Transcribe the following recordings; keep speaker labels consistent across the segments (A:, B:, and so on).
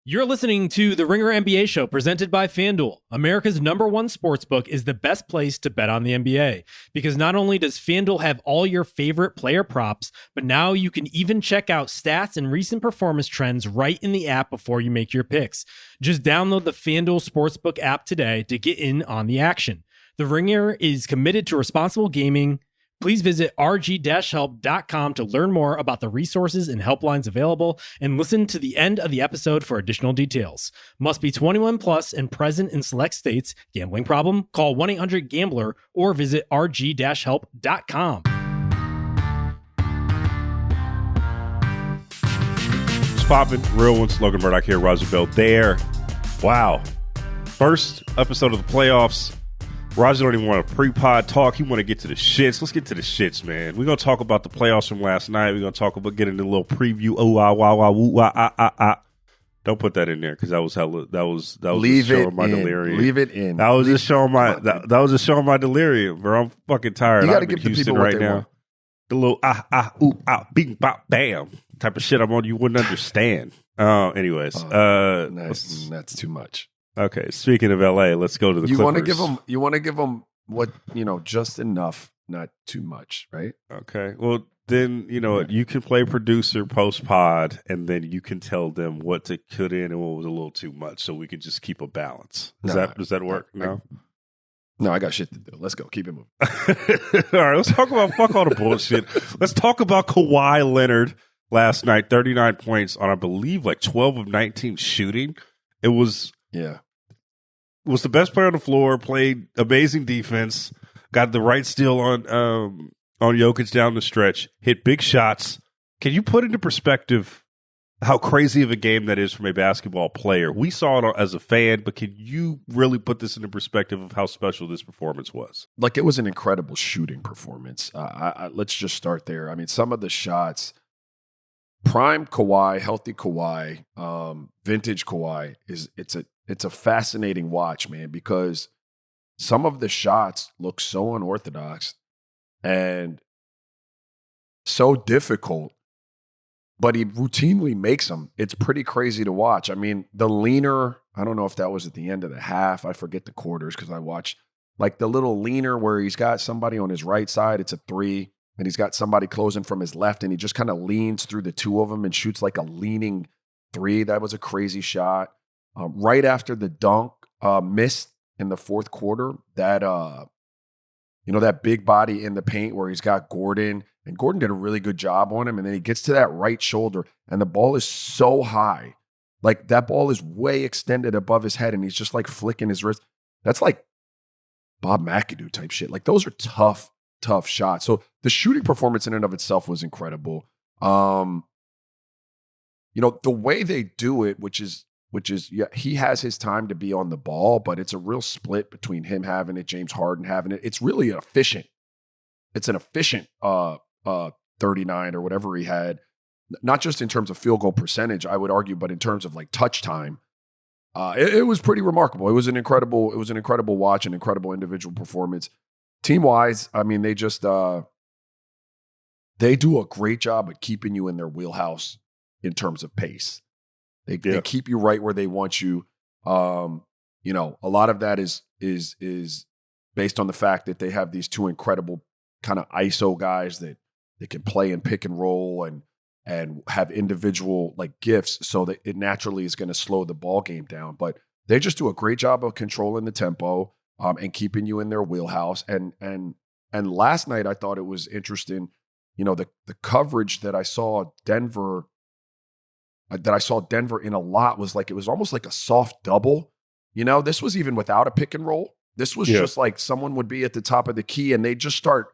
A: You're listening to the Ringer NBA show presented by FanDuel. America's #1 sportsbook is the best place to bet on the NBA because not only does FanDuel have all your favorite player props, but now you can even check out stats and recent performance trends right in the app before you make your picks. Just download the FanDuel Sportsbook app today to get in on the action. The Ringer is committed to responsible gaming. Please visit rg-help.com to learn more about the resources and helplines available and listen to the end of the episode for additional details. Must be 21 plus and present in select states. Gambling problem? Call 1-800-GAMBLER or visit rg-help.com.
B: It's popping. Real ones. Logan Murdock here. Raja Bell there. Wow. First episode of the playoffs. Raja don't even want a pre-pod talk. He want to get to the shits. Let's get to the shits, man. We're going to talk about the playoffs from last night. We're going to talk about getting a little preview. Oh, ah, wah, wah, woo, wah, ah, ah, ah. Don't put that in there because that was just showing my delirium.
C: Leave it in.
B: That was just showing my delirium, bro. I'm fucking tired.
C: You got to give the people right now. Want.
B: The little ooh, bing, bop, bam type of shit I'm on. You wouldn't understand. Anyways,
C: that's too much.
B: Okay, speaking of LA, let's go to the Clippers.
C: You want to give them what, just enough, not too much, right?
B: Okay. Well, then, you can play producer post-pod, and then you can tell them what to put in and what was a little too much, so we can just keep a balance. Does that work? No?
C: No, I got shit to do. Let's go. Keep it moving.
B: All right, let's talk about fuck all the bullshit. Let's talk about Kawhi Leonard last night, 39 points on, I believe, 12 of 19 shooting. It was...
C: Yeah.
B: Was the best player on the floor, played amazing defense, got the right steal on Jokic down the stretch, hit big shots. Can you put into perspective how crazy of a game that is from a basketball player? We saw it as a fan, but can you really put this into perspective of how special this performance was?
C: It was an incredible shooting performance. Let's just start there. I mean, some of the shots, prime Kawhi, healthy Kawhi, vintage Kawhi, it's a fascinating watch, man, because some of the shots look so unorthodox and so difficult, but he routinely makes them. It's pretty crazy to watch. I mean, the leaner, I don't know if that was at the end of the half. I forget the quarters because I watched the little leaner where he's got somebody on his right side. It's a three, and he's got somebody closing from his left, and he just kind of leans through the two of them and shoots like a leaning three. That was a crazy shot. Right after the dunk missed in the fourth quarter, that that big body in the paint where he's got Gordon, and Gordon did a really good job on him, and then he gets to that right shoulder, and the ball is so high. That ball is way extended above his head, and he's just flicking his wrist. That's like Bob McAdoo type shit. Those are tough shots. So the shooting performance in and of itself was incredible. The way they do it, which is he has his time to be on the ball, but it's a real split between him having it, James Harden having it. It's really efficient. It's an efficient 39 or whatever he had, not just in terms of field goal percentage, I would argue, but in terms of touch time. It was pretty remarkable. It was an incredible watch, an incredible individual performance. Team-wise, I mean, they just they do a great job of keeping you in their wheelhouse in terms of pace. They keep you right where they want you. A lot of that is based on the fact that they have these two incredible kind of ISO guys that they can play and pick and roll and have individual gifts, so that it naturally is going to slow the ball game down. But they just do a great job of controlling the tempo and keeping you in their wheelhouse. And last night I thought it was interesting. The coverage that I saw Denver in a lot was it was almost like a soft double. This was even without a pick and roll. This was just someone would be at the top of the key and they just start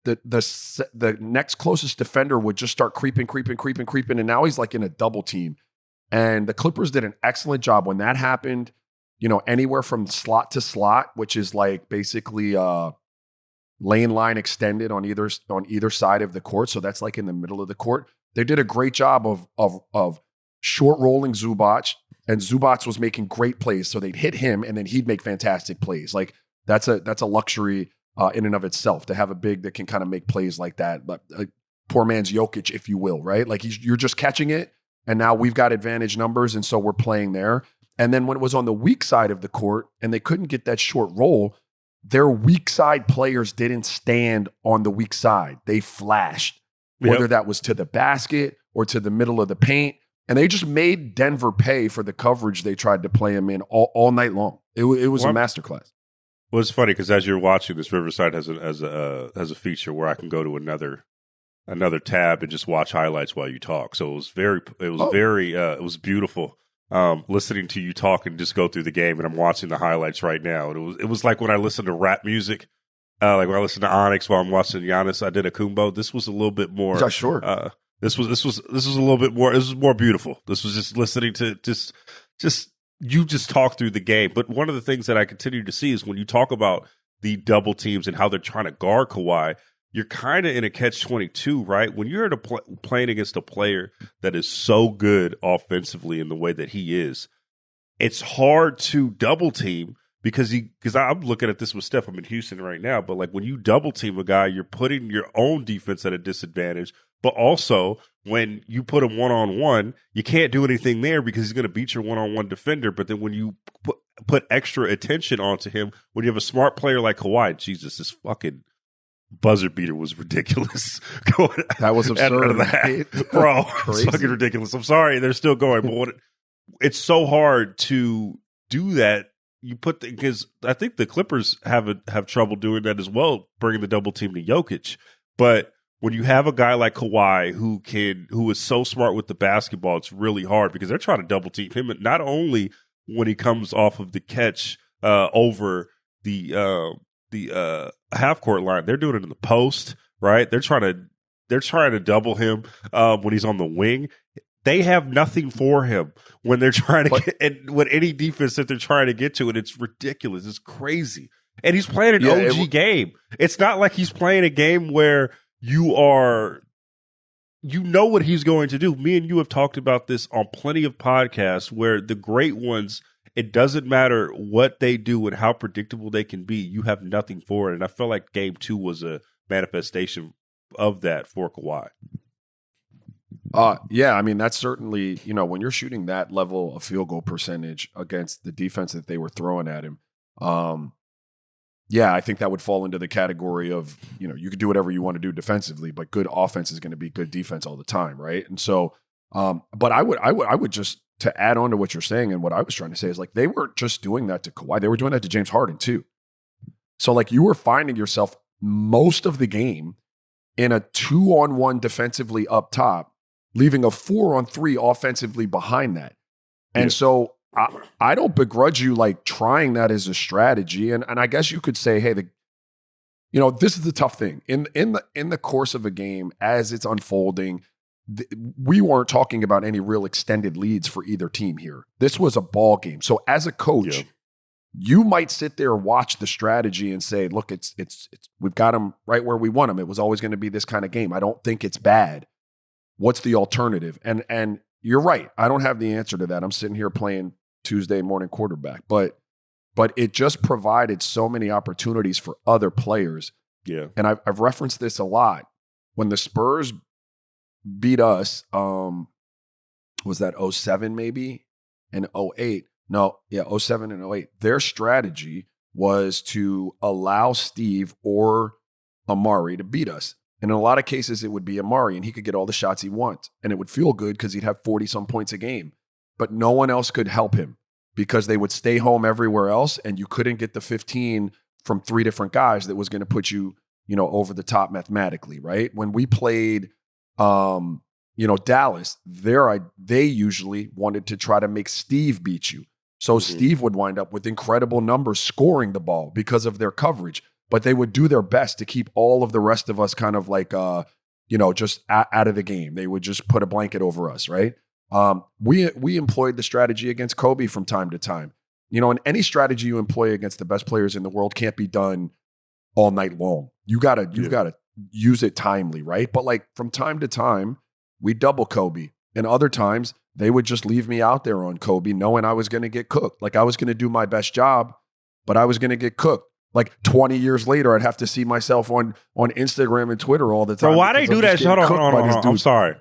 C: the next closest defender would just start creeping. And now he's in a double team. And the Clippers did an excellent job when that happened, anywhere from slot to slot, which is basically lane line extended on either side of the court. So that's in the middle of the court. They did a great job of short rolling Zubac, and Zubac was making great plays. So they'd hit him and then he'd make fantastic plays. That's a luxury in and of itself to have a big that can kind of make plays like that. But poor man's Jokic, if you will, right? You're just catching it and now we've got advantage numbers, and so we're playing there. And then when it was on the weak side of the court and they couldn't get that short roll, their weak side players didn't stand on the weak side. They flashed, whether that was to the basket or to the middle of the paint. And they just made Denver pay for the coverage they tried to play him in all night long. It was a masterclass.
B: Well, it's funny because as you're watching this, Riverside has a feature where I can go to another tab and just watch highlights while you talk. So it was beautiful listening to you talk and just go through the game. And I'm watching the highlights right now. And it was like when I listen to rap music, like when I listen to Onyx while I'm watching Giannis Antetokounmpo. This was a little bit more.
C: Yeah, sure.
B: This was a little bit more. This was more beautiful. This was just listening to just you just talk through the game. But one of the things that I continue to see is when you talk about the double teams and how they're trying to guard Kawhi, you're kind of in a catch-22, right? When you're playing against a player that is so good offensively in the way that he is, it's hard to double team because I'm looking at this with Steph. I'm in Houston right now, but like when you double team a guy, you're putting your own defense at a disadvantage. But also, when you put him one-on-one, you can't do anything there because he's going to beat your one-on-one defender. But then when you put extra attention onto him, when you have a smart player like Kawhi, Jesus, this fucking buzzer beater was ridiculous.
C: That was absurd.
B: Bro, it's fucking ridiculous. I'm sorry, they're still going. But it's so hard to do that. Because I think the Clippers have trouble doing that as well, bringing the double team to Jokic. But when you have a guy like Kawhi who is so smart with the basketball, it's really hard because they're trying to double team him. And not only when he comes off of the catch over the half court line, they're doing it in the post, right? They're trying to double him when he's on the wing. They have nothing for him when they're trying to get, and when any defense that they're trying to get to, and it's ridiculous. It's crazy. And he's playing an OG game. It's not like he's playing a game where you know what he's going to do. Me and you have talked about this on plenty of podcasts where the great ones, it doesn't matter what they do and how predictable they can be. You have nothing for it. And I feel like game 2 was a manifestation of that for Kawhi.
C: Yeah, I mean, that's certainly, when you're shooting that level of field goal percentage against the defense that they were throwing at him, yeah, I think that would fall into the category of, you can do whatever you want to do defensively, but good offense is going to be good defense all the time, right? And so, but I would just, to add on to what you're saying and what I was trying to say is like, they weren't just doing that to Kawhi, they were doing that to James Harden too. So like you were finding yourself most of the game in a 2-on-1 defensively up top, leaving a 4-on-3 offensively behind that. And so I don't begrudge you like trying that as a strategy. And I guess you could say, hey, this is the tough thing. In the course of a game, as it's unfolding, we weren't talking about any real extended leads for either team here. This was a ball game. So as a coach, you might sit there and watch the strategy and say, look, it's we've got them right where we want them. It was always going to be this kind of game. I don't think it's bad. What's the alternative? And you're right. I don't have the answer to that. I'm sitting here playing Tuesday morning quarterback, but it just provided so many opportunities for other players.
B: Yeah.
C: And I've referenced this a lot. When the Spurs beat us, was that 07 maybe? And 08? No, yeah, 07 and 08. Their strategy was to allow Steve or Amari to beat us. And in a lot of cases, it would be Amari, and he could get all the shots he wants. And it would feel good because he'd have 40-some points a game. But no one else could help him because they would stay home everywhere else, and you couldn't get the 15 from 3 different guys that was going to put you, over the top mathematically, right? When we played, Dallas, they usually wanted to try to make Steve beat you. So Steve would wind up with incredible numbers scoring the ball because of their coverage. But they would do their best to keep all of the rest of us kind of like, just out of the game. They would just put a blanket over us, right? We employed the strategy against Kobe from time to time. And any strategy you employ against the best players in the world can't be done all night long. You've got to use it timely, right? But like from time to time, we double Kobe. And other times, they would just leave me out there on Kobe knowing I was going to get cooked. Like I was going to do my best job, but I was going to get cooked. Like 20 years later, I'd have to see myself on Instagram and Twitter all the time.
B: Bro, why they do that? Hold on. I'm sorry.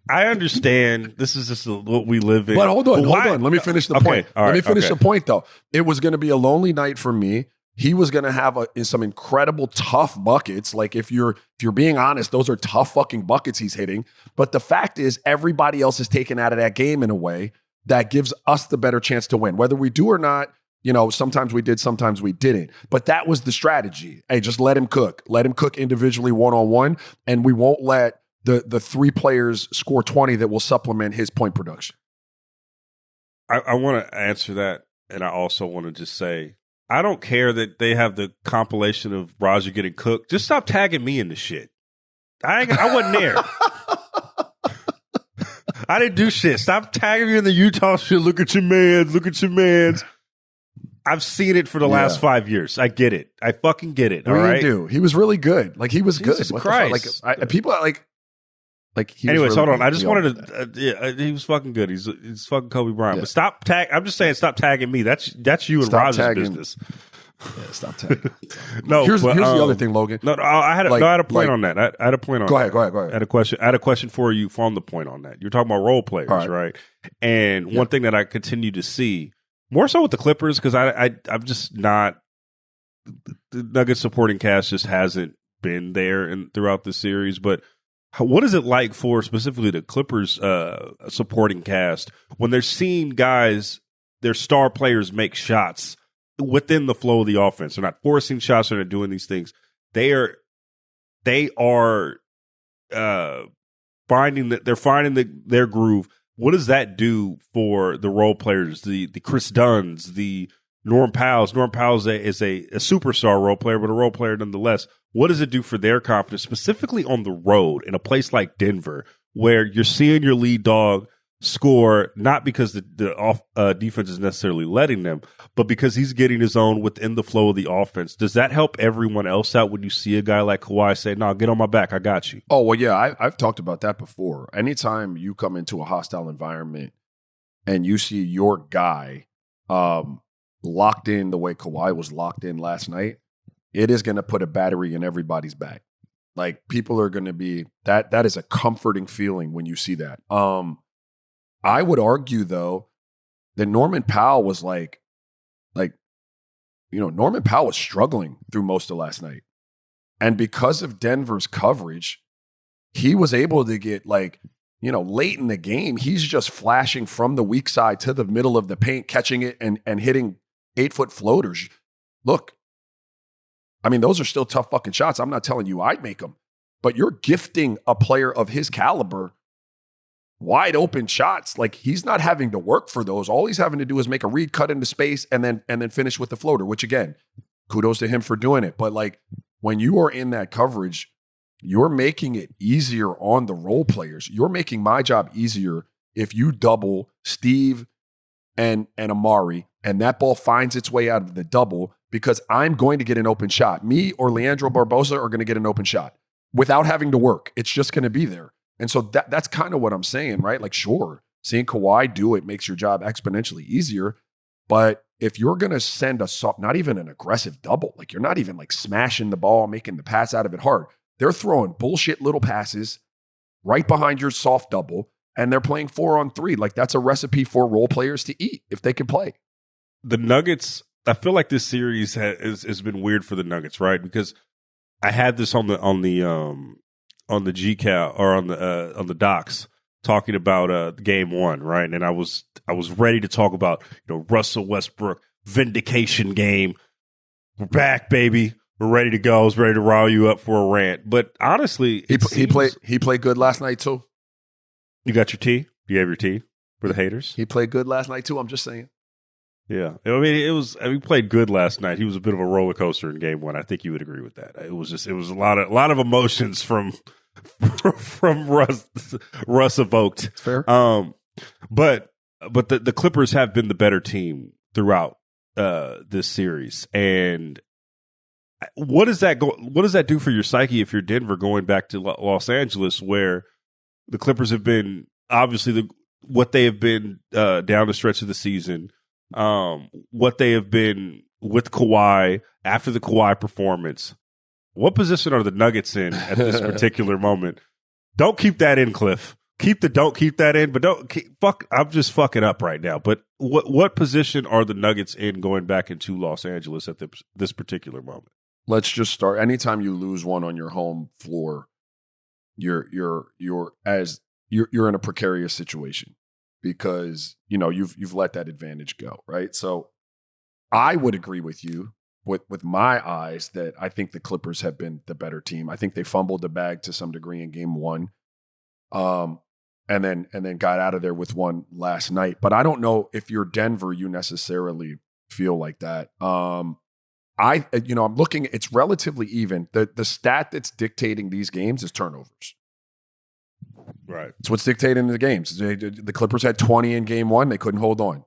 B: I understand this is just what we live in.
C: But hold on. Let me finish the point.
B: Let me finish
C: the point, though. It was going to be a lonely night for me. He was going to have some incredible tough buckets. Like if you're being honest, those are tough fucking buckets he's hitting. But the fact is, everybody else is taken out of that game in a way that gives us the better chance to win, whether we do or not. Sometimes we did, sometimes we didn't. But that was the strategy. Hey, just let him cook. Let him cook individually, one-on-one, and we won't let the three players score 20 that will supplement his point production.
B: I want to answer that, and I also want to just say, I don't care that they have the compilation of Raja getting cooked. Just stop tagging me in the shit. I wasn't there. I didn't do shit. Stop tagging me in the Utah shit. Look at your mans. Look at your mans. I've seen it for the last 5 years. I get it. I fucking get it. All right.
C: Do. He was really good. Like he was
B: Jesus
C: good.
B: Christ.
C: People are like.
B: Anyways, hold on. I just wanted to. He was fucking good. He's fucking Kobe Bryant.
C: Yeah.
B: But I'm just saying, stop tagging me. That's you and Raja's business.
C: Yeah, stop tagging.
B: No.
C: Here's the other thing, Logan.
B: No, I had a point on that. I had a point on.
C: Go ahead.
B: I had a question for you on the point on that. You're talking about role players, right? And one thing that I continue to see more so with the Clippers, because I'm just not. The Nuggets supporting cast just hasn't been there throughout the series, but. What is it like for specifically the Clippers supporting cast when they're seeing guys, their star players make shots within the flow of the offense? They're not forcing shots, they're not doing these things. They are finding their groove. What does that do for the role players, the Chris Dunns, the Norm Powell's? Norm Powell is a superstar role player, but a role player nonetheless. What does it do for their confidence, specifically on the road in a place like Denver, where you're seeing your lead dog score, not because the defense is necessarily letting them, but because he's getting his own within the flow of the offense? Does that help everyone else out when you see a guy like Kawhi say, no, get on my back, I got you?
C: Oh, well, yeah, I've talked about that before. Anytime you come into a hostile environment and you see your guy locked in the way Kawhi was locked in last night, it is going to put a battery in everybody's back. Like people are going to be that is a comforting feeling when you see that. I would argue though that Norman Powell was Norman Powell was struggling through most of last night. And because of Denver's coverage, he was able to get late in the game, he's just flashing from the weak side to the middle of the paint, catching it and hitting 8-foot floaters. Look, I mean, those are still tough fucking shots. I'm not telling you I'd make them, but you're gifting a player of his caliber wide open shots. Like he's not having to work for those. All he's having to do is make a read, cut into space, and then finish with the floater, which again, kudos to him for doing it. But like when you are in that coverage, you're making it easier on the role players. You're making my job easier if you double Steve and Amari, and that ball finds its way out of the double, because I'm going to get an open shot. Me or Leandro Barbosa are going to get an open shot without having to work. It's just going to be there. And so that's kind of what I'm saying, right? Like, sure, seeing Kawhi do it makes your job exponentially easier. But if you're going to send not even an aggressive double, like you're not even like smashing the ball, making the pass out of it hard. They're throwing bullshit little passes right behind your soft double, and they're playing 4-on-3. Like that's a recipe for role players to eat if they can play.
B: The Nuggets, I feel like this series has been weird for the Nuggets, right? Because I had this on the GCal or on the docs talking about game one, right? And I was ready to talk about Russell Westbrook vindication game. We're back, baby. We're ready to go. I was ready to rile you up for a rant. But honestly,
C: he played good last night too.
B: You got your tea? You have your tea for the haters?
C: He played good last night too. I'm just saying.
B: Yeah, I mean, he played good last night. He was a bit of a roller coaster in game one. I think you would agree with that. It was a lot of emotions from Russ evoked.
C: It's fair.
B: But the Clippers have been the better team throughout this series. And what does that do for your psyche if you're Denver going back to Los Angeles, where the Clippers have been obviously what they have been down the stretch of the season, what they have been with Kawhi after the Kawhi performance? What position are the Nuggets in at this particular moment? Don't keep that in, Cliff. don't keep that in, but I'm just fucking up right now. But what position are the Nuggets in going back into Los Angeles at this particular moment?
C: Let's just start. Anytime you lose one on your home floor, you're in a precarious situation because you've let that advantage go, right? So I would agree with you with my eyes that I think the Clippers have been the better team. I think they fumbled the bag to some degree in game one. And then got out of there with one last night. But I don't know if you're Denver, you necessarily feel like that. I'm looking, it's relatively even. The stat that's dictating these games is turnovers.
B: Right.
C: It's what's dictating the games. The Clippers had 20 in game one. They couldn't hold on,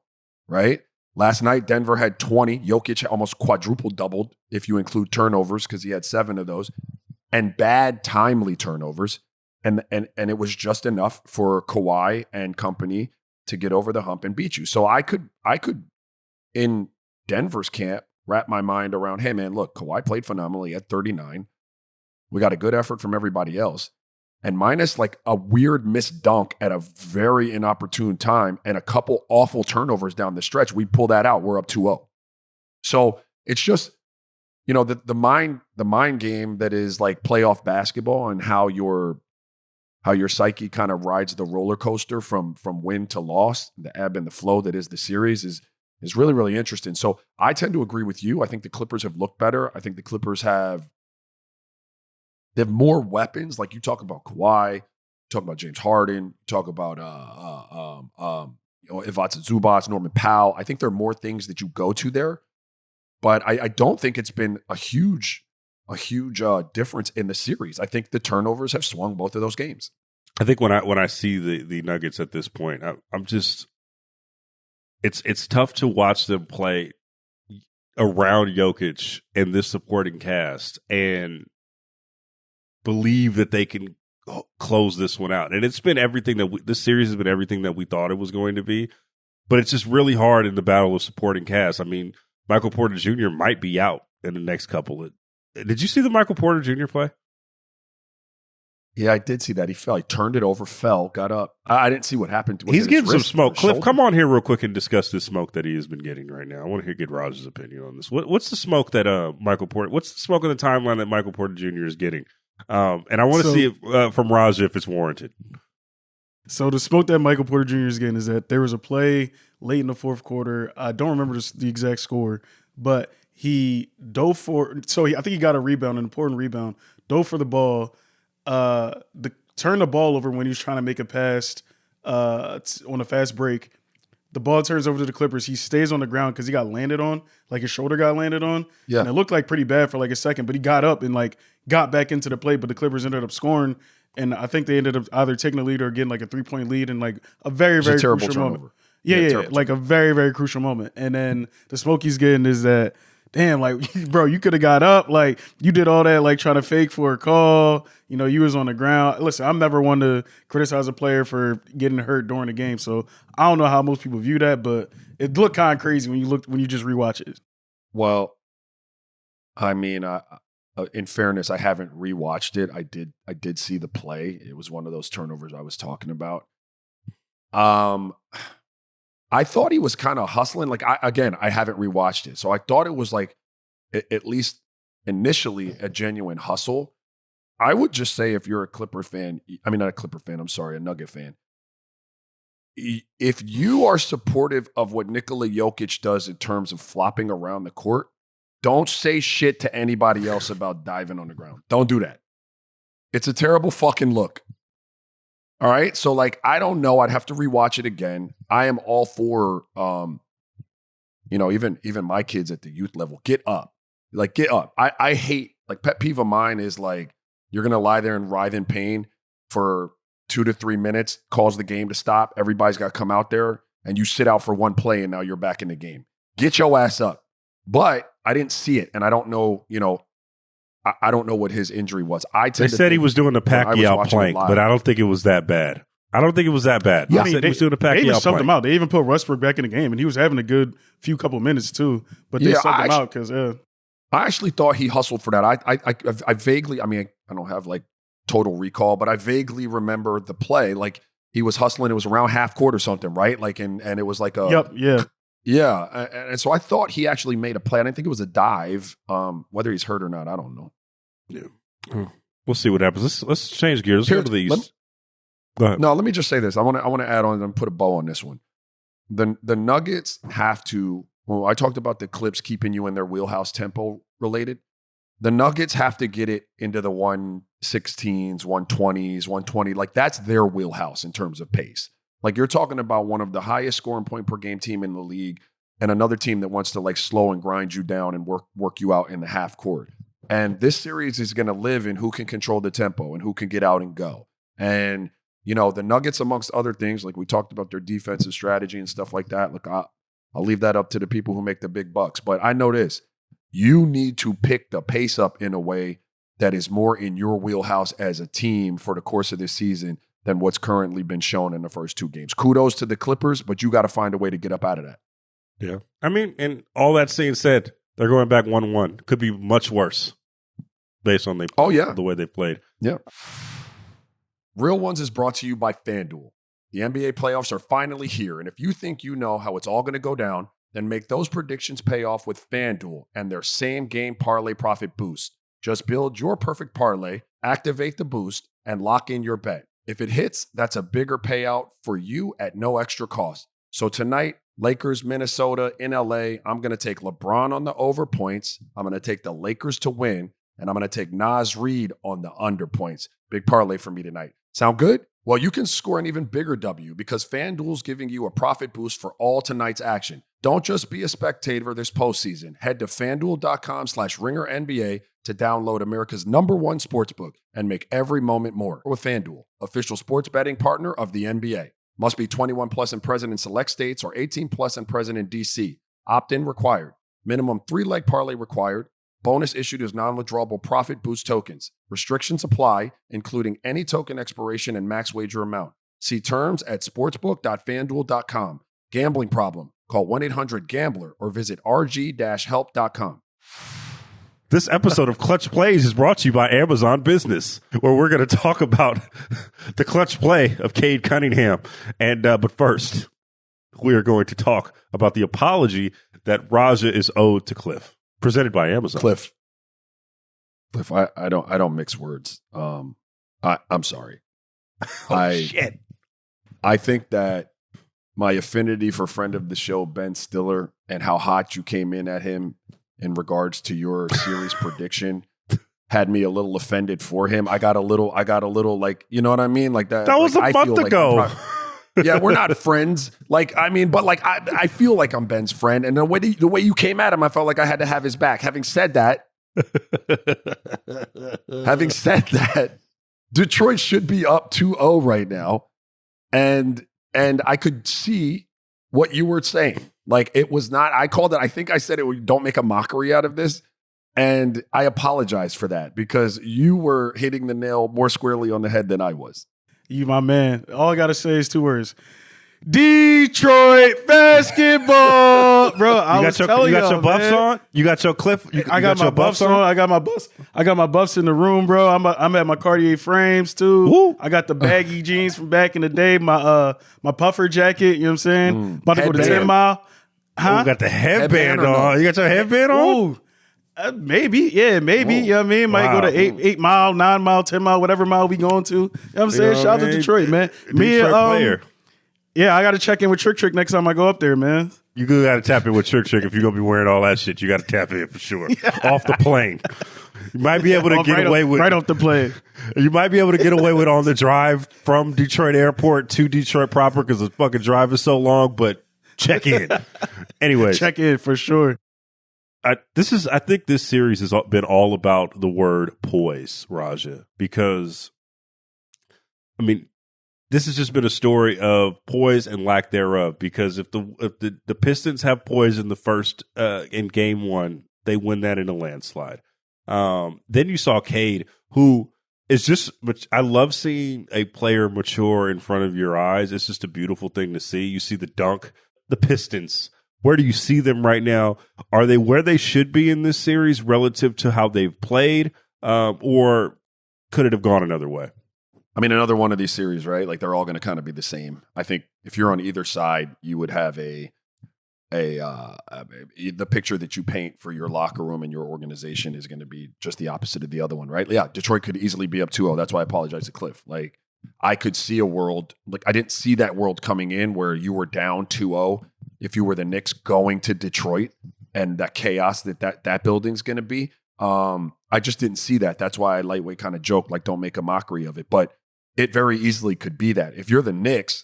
C: right? Last night, Denver had 20. Jokic almost quadruple doubled if you include turnovers because he had 7 of those. And bad, timely turnovers. And it was just enough for Kawhi and company to get over the hump and beat you. So I could in Denver's camp wrap my mind around, hey man, look, Kawhi played phenomenally at 39. We got a good effort from everybody else. And minus like a weird missed dunk at a very inopportune time and a couple awful turnovers down the stretch, we pull that out. We're up 2-0. So it's just, the mind game that is like playoff basketball and how your psyche kind of rides the roller coaster from win to loss, the ebb and the flow that is the series is really, really interesting. So I tend to agree with you. I think the Clippers have looked better. I think the Clippers they have more weapons. Like you talk about Kawhi, you talk about James Harden, you talk about Ivica Zubac, Norman Powell. I think there are more things that you go to there, but I don't think it's been a huge difference in the series. I think the turnovers have swung both of those games.
B: I think when I see the Nuggets at this point, I'm just it's tough to watch them play around Jokic and this supporting cast and believe that they can close this one out. And it's been everything this series has been everything that we thought it was going to be. But it's just really hard in the battle of supporting cast. I mean, Michael Porter Jr. might be out in the next couple of. Did you see the Michael Porter Jr. play?
C: Yeah, I did see that. He fell. He turned it over, fell, got up. I didn't see what happened.
B: He's getting some smoke. Cliff, come on here real quick and discuss this smoke that he has been getting right now. I want to get Raj's opinion on this. What's the smoke that what's the smoke in the timeline that Michael Porter Jr. is getting? And I want to see it from Raja if it's warranted.
D: So the smoke that Michael Porter Jr. is getting is that there was a play late in the fourth quarter. I don't remember the exact score, but he dove for. I think he got a rebound, an important rebound. Dove for the ball. Turned the ball over when he was trying to make a pass on a fast break. The ball turns over to the Clippers. He stays on the ground because he got landed on, like his shoulder got landed on. Yeah, and it looked like pretty bad for like a second, but he got up and like got back into the play. But the Clippers ended up scoring, and I think they ended up either taking the lead or getting like a 3-point lead in like a very, very crucial moment. Yeah, like a very, very crucial moment. And then the smoke he's getting is that, damn, like, bro, you could have got up. Like, you did all that, like, trying to fake for a call. You was on the ground. Listen, I'm never one to criticize a player for getting hurt during the game. So I don't know how most people view that, but it looked kind of crazy when you just rewatch it.
C: Well, I mean, in fairness, I haven't rewatched it. I did see the play. It was one of those turnovers I was talking about. I thought he was kind of hustling. Like, I haven't rewatched it. So I thought it was like, at least initially, a genuine hustle. I would just say if you're a Clipper fan, I mean, not a Clipper fan, I'm sorry, a Nugget fan. If you are supportive of what Nikola Jokic does in terms of flopping around the court, don't say shit to anybody else about diving on the ground. Don't do that. It's a terrible fucking look. All right. So, like, I don't know. I'd have to rewatch it again. I am all for, even my kids at the youth level, get up. Like, get up. I hate, like, pet peeve of mine is, like, you're going to lie there and writhe in pain for 2 to 3 minutes, cause the game to stop. Everybody's got to come out there, and you sit out for one play, and now you're back in the game. Get your ass up. But I didn't see it, and I don't know, I don't know what his injury was. They
B: said he was doing the Pacquiao plank, but I don't think it was that bad. Yeah,
D: he was doing a Pacquiao they even subbed him out. They even put Westbrook back in the game, and he was having a good couple minutes too. But they subbed him out because
C: I actually thought he hustled for that. I vaguely, I mean, I don't have like total recall, but I vaguely remember the play. Like, he was hustling. It was around half court or something, right? Like, and it was like a yeah. And so I thought he actually made a play. I didn't think it was a dive. Whether he's hurt or not, I don't know.
B: Yeah, we'll see what happens. Let's change gears. Let's go to the East. Go ahead.
C: No, let me just say this. I want to add on and put a bow on this one. The Nuggets have to. Well, I talked about the Clips keeping you in their wheelhouse tempo related. The Nuggets have to get it into the 116s, 120s, 120. Like, that's their wheelhouse in terms of pace. Like, you're talking about one of the highest scoring point per game team in the league and another team that wants to like slow and grind you down and work you out in the half court. And this series is going to live in who can control the tempo and who can get out and go. And, you know, the Nuggets, amongst other things, like we talked about their defensive strategy and stuff like that. Look, I'll leave that up to the people who make the big bucks. But I know this. You need to pick the pace up in a way that is more in your wheelhouse as a team for the course of this season than what's currently been shown in the first two games. Kudos to the Clippers, but you got to find a way to get up out of that.
B: Yeah. I mean, and all that being said, they're going back 1-1. Could be much worse based on the way they played.
C: Yeah. Real Ones is brought to you by FanDuel. The NBA playoffs are finally here, and if you think you know how it's all going to go down, then make those predictions pay off with FanDuel and their same-game parlay profit boost. Just build your perfect parlay, activate the boost, and lock in your bet. If it hits, that's a bigger payout for you at no extra cost. So tonight, Lakers, Minnesota, in LA, I'm going to take LeBron on the over points. I'm going to take the Lakers to win, and I'm going to take Naz Reid on the under points. Big parlay for me tonight. Sound good? Well, you can score an even bigger W because FanDuel's giving you a profit boost for all tonight's action. Don't just be a spectator this postseason. Head to FanDuel.com/RingerNBA to download America's #1 sportsbook and make every moment more with FanDuel, official sports betting partner of the NBA. Must be 21 plus and present in select states or 18 plus and present in D.C. Opt-in required. Minimum 3-leg parlay required. Bonus issued as non-withdrawable profit boost tokens. Restrictions apply, including any token expiration and max wager amount. See terms at sportsbook.fanduel.com. Gambling problem? Call 1-800-GAMBLER or visit rg-help.com.
B: This episode of Clutch Plays is brought to you by Amazon Business, where we're going to talk about the clutch play of Cade Cunningham. And but first, we are going to talk about the apology that Raja is owed to Cliff, presented by Amazon.
C: Cliff, I don't mix words. I'm sorry.
B: Shit.
C: I think that my affinity for friend of the show, Ben Stiller, and how hot you came in at him in regards to your series prediction had me a little offended for him. I got a little like, you know what I mean? Like that.
B: That was
C: like,
B: a month ago.
C: Yeah, we're not friends. Like, I mean, but like, I feel like I'm Ben's friend. And the way you came at him, I felt like I had to have his back. Having said that, Detroit should be up 2-0 right now. And I could see what you were saying. Like, it was not, I called it, I think I said it, don't make a mockery out of this. And I apologize for that because you were hitting the nail more squarely on the head than I was.
D: You my man. All I got to say is 2 words. Detroit basketball, bro.
B: You got your buffs on. You got your Cliff.
D: I got my buffs on. I got my buffs in the room, bro. I'm at my Cartier frames too.
B: Woo.
D: I got the baggy jeans from back in the day. My puffer jacket. You know what I'm saying? About to go to 10 Mile.
B: Huh? You got the headband on. You got your headband on.
D: Ooh. Maybe. You know what I mean? Might go to 8 Mile, 9 Mile, 10 Mile, whatever mile we going to. You know what I'm saying? Shout out to Detroit, man.
B: Detroit player.
D: Yeah, I got to check in with Trick next time I go up there, man.
B: You got to tap in with Trick if you're going to be wearing all that shit. You got to tap in for sure. Off the plane. You might be able to get away with
D: right off the plane.
B: You might be able to get away with on the drive from Detroit Airport to Detroit proper because the fucking drive is so long, but check in. Anyway.
D: Check in for sure.
B: I think this series has been all about the word poise, Raja, because, I mean, this has just been a story of poise and lack thereof. Because if the Pistons have poise in the first in game 1, they win that in a landslide. Then you saw Cade, who is just. I love seeing a player mature in front of your eyes. It's just a beautiful thing to see. You see the dunk, the Pistons. Where do you see them right now? Are they where they should be in this series relative to how they've played, or could it have gone another way?
C: I mean, another one of these series, right? Like they're all going to kind of be the same. I think if you're on either side, you would have the picture that you paint for your locker room and your organization is going to be just the opposite of the other one, right? Yeah, Detroit could easily be up 2-0. That's why I apologize to Cliff. Like I could see a world, like I didn't see that world coming in where you were down 2-0 if you were the Knicks going to Detroit and that chaos that building's going to be. I just didn't see that. That's why I lightweight kind of joked, like, don't make a mockery of it. But it very easily could be that. If you're the Knicks,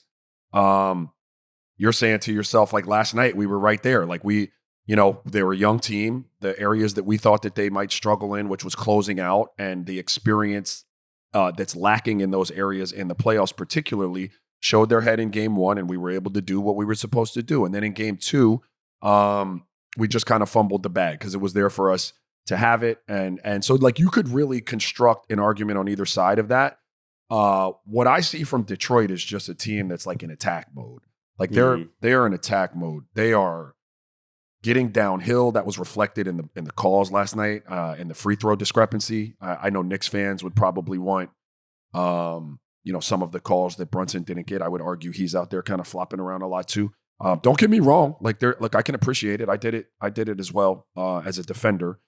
C: you're saying to yourself, like last night, we were right there. Like they were a young team. The areas that we thought that they might struggle in, which was closing out, and the experience that's lacking in those areas in the playoffs particularly, showed their head in game one, and we were able to do what we were supposed to do. And then in game two, we just kind of fumbled the bag because it was there for us to have it. And so like you could really construct an argument on either side of that. What I see from Detroit is just a team that's like in attack mode. Like they're in attack mode. They are getting downhill. That was reflected in the calls last night, in the free throw discrepancy. I know Knicks fans would probably want some of the calls that Brunson didn't get. I would argue he's out there kind of flopping around a lot too. Don't get me wrong. Like I can appreciate it. I did it as well as a defender.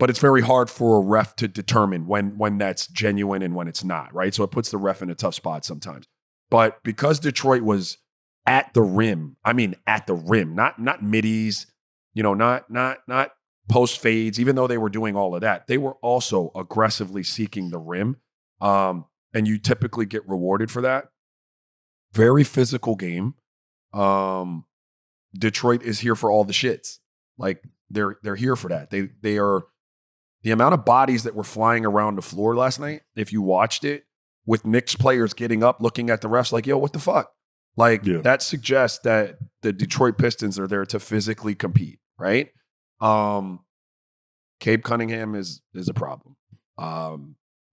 C: But it's very hard for a ref to determine when that's genuine and when it's not, right? So it puts the ref in a tough spot sometimes. But because Detroit was at the rim, not middies, not post fades, even though they were doing all of that, they were also aggressively seeking the rim. And you typically get rewarded for that. Very physical game. Detroit is here for all the shits. Like they're here for that. They are the amount of bodies that were flying around the floor last night. If you watched it with Knicks players getting up, looking at the refs like, yo, what the fuck? Like that suggests that the Detroit Pistons are there to physically compete, right? Cade Cunningham is a problem.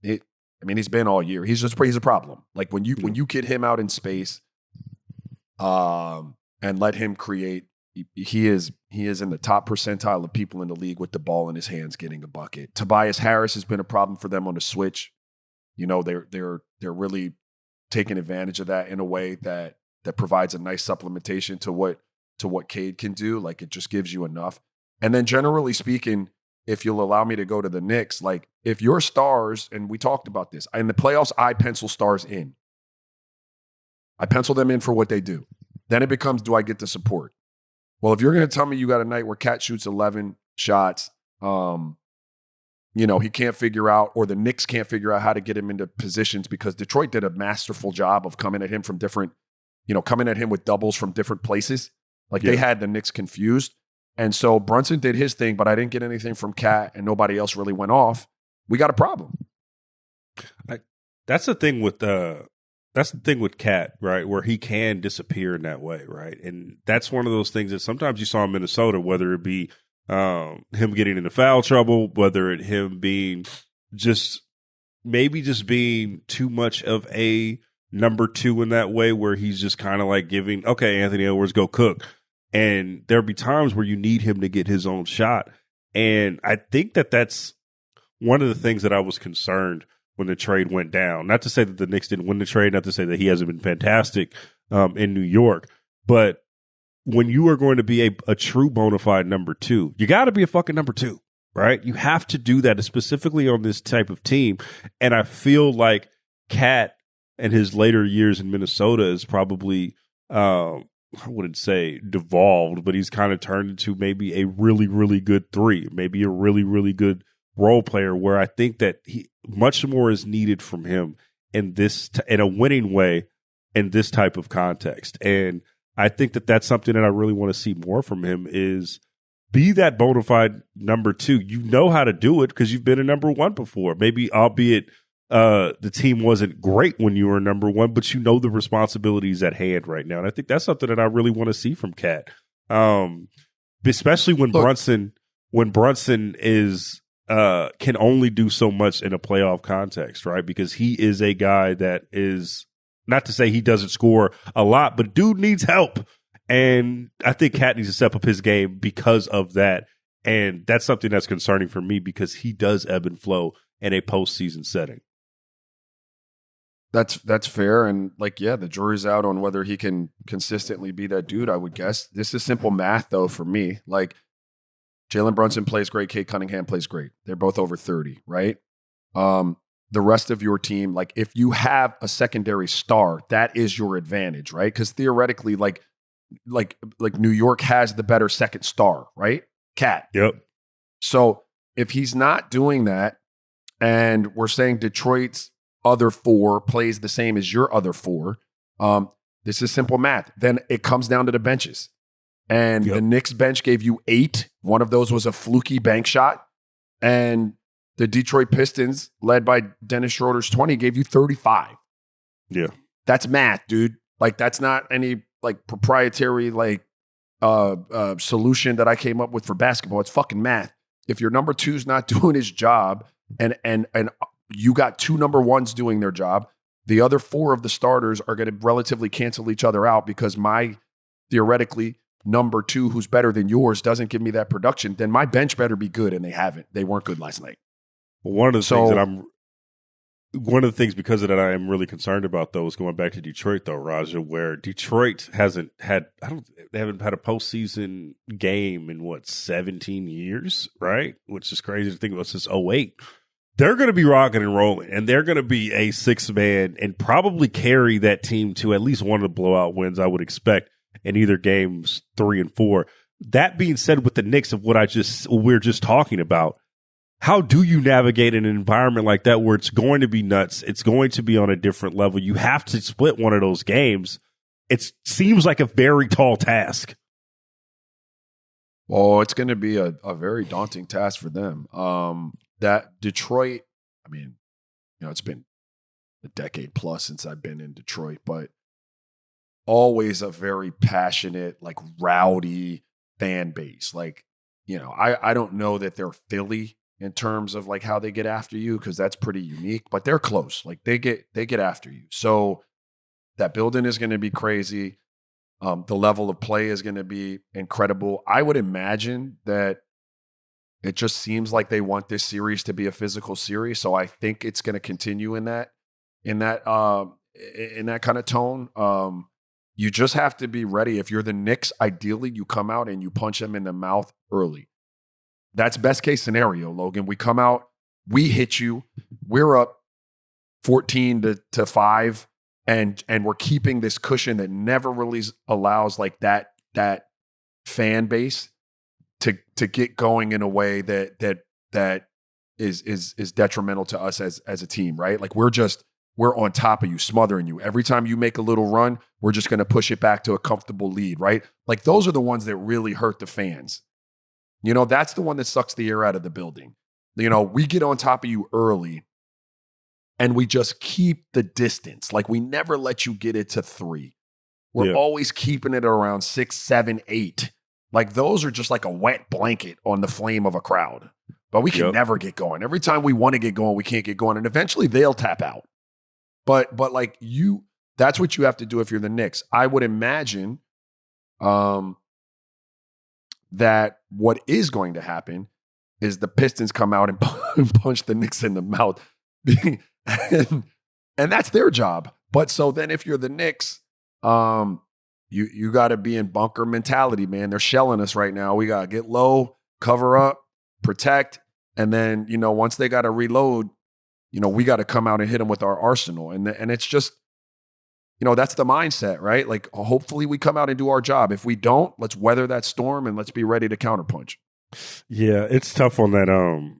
C: He's been all year. He's a problem. Like when you get him out in space, and let him create, he is in the top percentile of people in the league with the ball in his hands getting a bucket. Tobias Harris has been a problem for them on the switch. They're really taking advantage of that in a way that provides a nice supplementation to what Cade can do. Like it just gives you enough. And then generally speaking, if you'll allow me to go to the Knicks, like if your stars, and we talked about this, in the playoffs, I pencil stars in. I pencil them in for what they do. Then it becomes, do I get the support? Well, if you're going to tell me you got a night where Cat shoots 11 shots, he can't figure out, or the Knicks can't figure out how to get him into positions because Detroit did a masterful job of coming at him with doubles from different places. Like they had the Knicks confused. And so Brunson did his thing, but I didn't get anything from Cat and nobody else really went off. We got a problem.
B: That's the thing with Cat, right? Where he can disappear in that way, right? And that's one of those things that sometimes you saw in Minnesota, whether it be him getting into foul trouble, whether it him being being too much of a number two in that way, where he's just kind of like giving, okay, Anthony Edwards, go cook. And there'll be times where you need him to get his own shot. And I think that's one of the things that I was concerned when the trade went down. Not to say that the Knicks didn't win the trade, not to say that he hasn't been fantastic in New York, but when you are going to be a true bona fide number two, you got to be a fucking number two, right? You have to do that, specifically on this type of team. And I feel like Cat and his later years in Minnesota is probably, I wouldn't say devolved, but he's kind of turned into maybe a really, really good three, maybe a really, really good role player, where I think that much more is needed from him in a winning way in this type of context. And I think that that's something that I really want to see more from him, is be that bona fide number two. You know how to do it because you've been a number one before. Maybe, albeit the team wasn't great when you were number one, but you know the responsibilities at hand right now. And I think that's something that I really want to see from Cat, especially when Brunson is can only do so much in a playoff context, right? Because he is a guy that is, not to say he doesn't score a lot, but dude needs help. And I think Cat needs to step up his game because of that. And that's something that's concerning for me because he does ebb and flow in a postseason setting.
C: That's fair. And like, yeah, the jury's out on whether he can consistently be that dude, I would guess. This is simple math, though, for me. Like, Jalen Brunson plays great. Cade Cunningham plays great. They're both over 30, right? The rest of your team, like, if you have a secondary star, that is your advantage, right? Because theoretically, like New York has the better second star, right? Cat.
B: Yep.
C: So if he's not doing that, and we're saying Detroit's other 4 plays the same as your other 4, this is simple math. Then it comes down to the benches. And the Knicks bench gave you 8. One of those was a fluky bank shot. And the Detroit Pistons, led by Dennis Schroeder's 20, gave you 35.
B: Yeah.
C: That's math, dude. Like, that's not any like proprietary solution that I came up with for basketball. It's fucking math. If your number 2's not doing his job and you got 2 number 1s doing their job, the other 4 of the starters are going to relatively cancel each other out because my theoretically number 2, who's better than yours, doesn't give me that production, then my bench better be good, and they haven't. They weren't good last night.
B: One of the things because of that I am really concerned about, though, is going back to Detroit, though, Raja, where Detroit they haven't had a postseason game in 17 years, right? Which is crazy to think about, since 2008. They're going to be rocking and rolling, and they're going to be a 6-man and probably carry that team to at least one of the blowout wins, I would expect, in either games 3 and 4. That being said, with the Knicks of what we're just talking about, how do you navigate an environment like that where it's going to be nuts? It's going to be on a different level. You have to split one of those games. It seems like a very tall task.
C: Well, it's going to be a very daunting task for them. That Detroit, I mean, it's been a decade plus since I've been in Detroit, but always a very passionate, like, rowdy fan base. Like, I don't know that they're Philly in terms of like how they get after you, because that's pretty unique, but they're close. Like, they get after you. So that building is going to be crazy. The level of play is going to be incredible. I would imagine that it just seems like they want this series to be a physical series. So I think it's going to continue in that kind of tone. You just have to be ready. If you're the Knicks, ideally you come out and you punch them in the mouth early. That's best case scenario, Logan. We come out, we hit you, we're up 14-5, and we're keeping this cushion that never really allows like that fan base to get going in a way that is detrimental to us as a team, right? Like, we're on top of you, smothering you. Every time you make a little run, we're just going to push it back to a comfortable lead, right? Like, those are the ones that really hurt the fans. That's the one that sucks the air out of the building. We get on top of you early and we just keep the distance. Like, we never let you get it to 3. We're always keeping it around 6, 7, 8. Like, those are just like a wet blanket on the flame of a crowd. But we can never get going. Every time we want to get going, we can't get going. And eventually they'll tap out. But like, that's what you have to do if you're the Knicks. I would imagine that what is going to happen is the Pistons come out and punch the Knicks in the mouth. and that's their job. But so then if you're the Knicks, you got to be in bunker mentality, man. They're shelling us right now. We got to get low, cover up, protect. And then, once they got to reload, we got to come out and hit them with our arsenal. And it's just, that's the mindset, right? Like, hopefully we come out and do our job. If we don't, let's weather that storm and let's be ready to counterpunch.
B: Yeah, it's tough on that.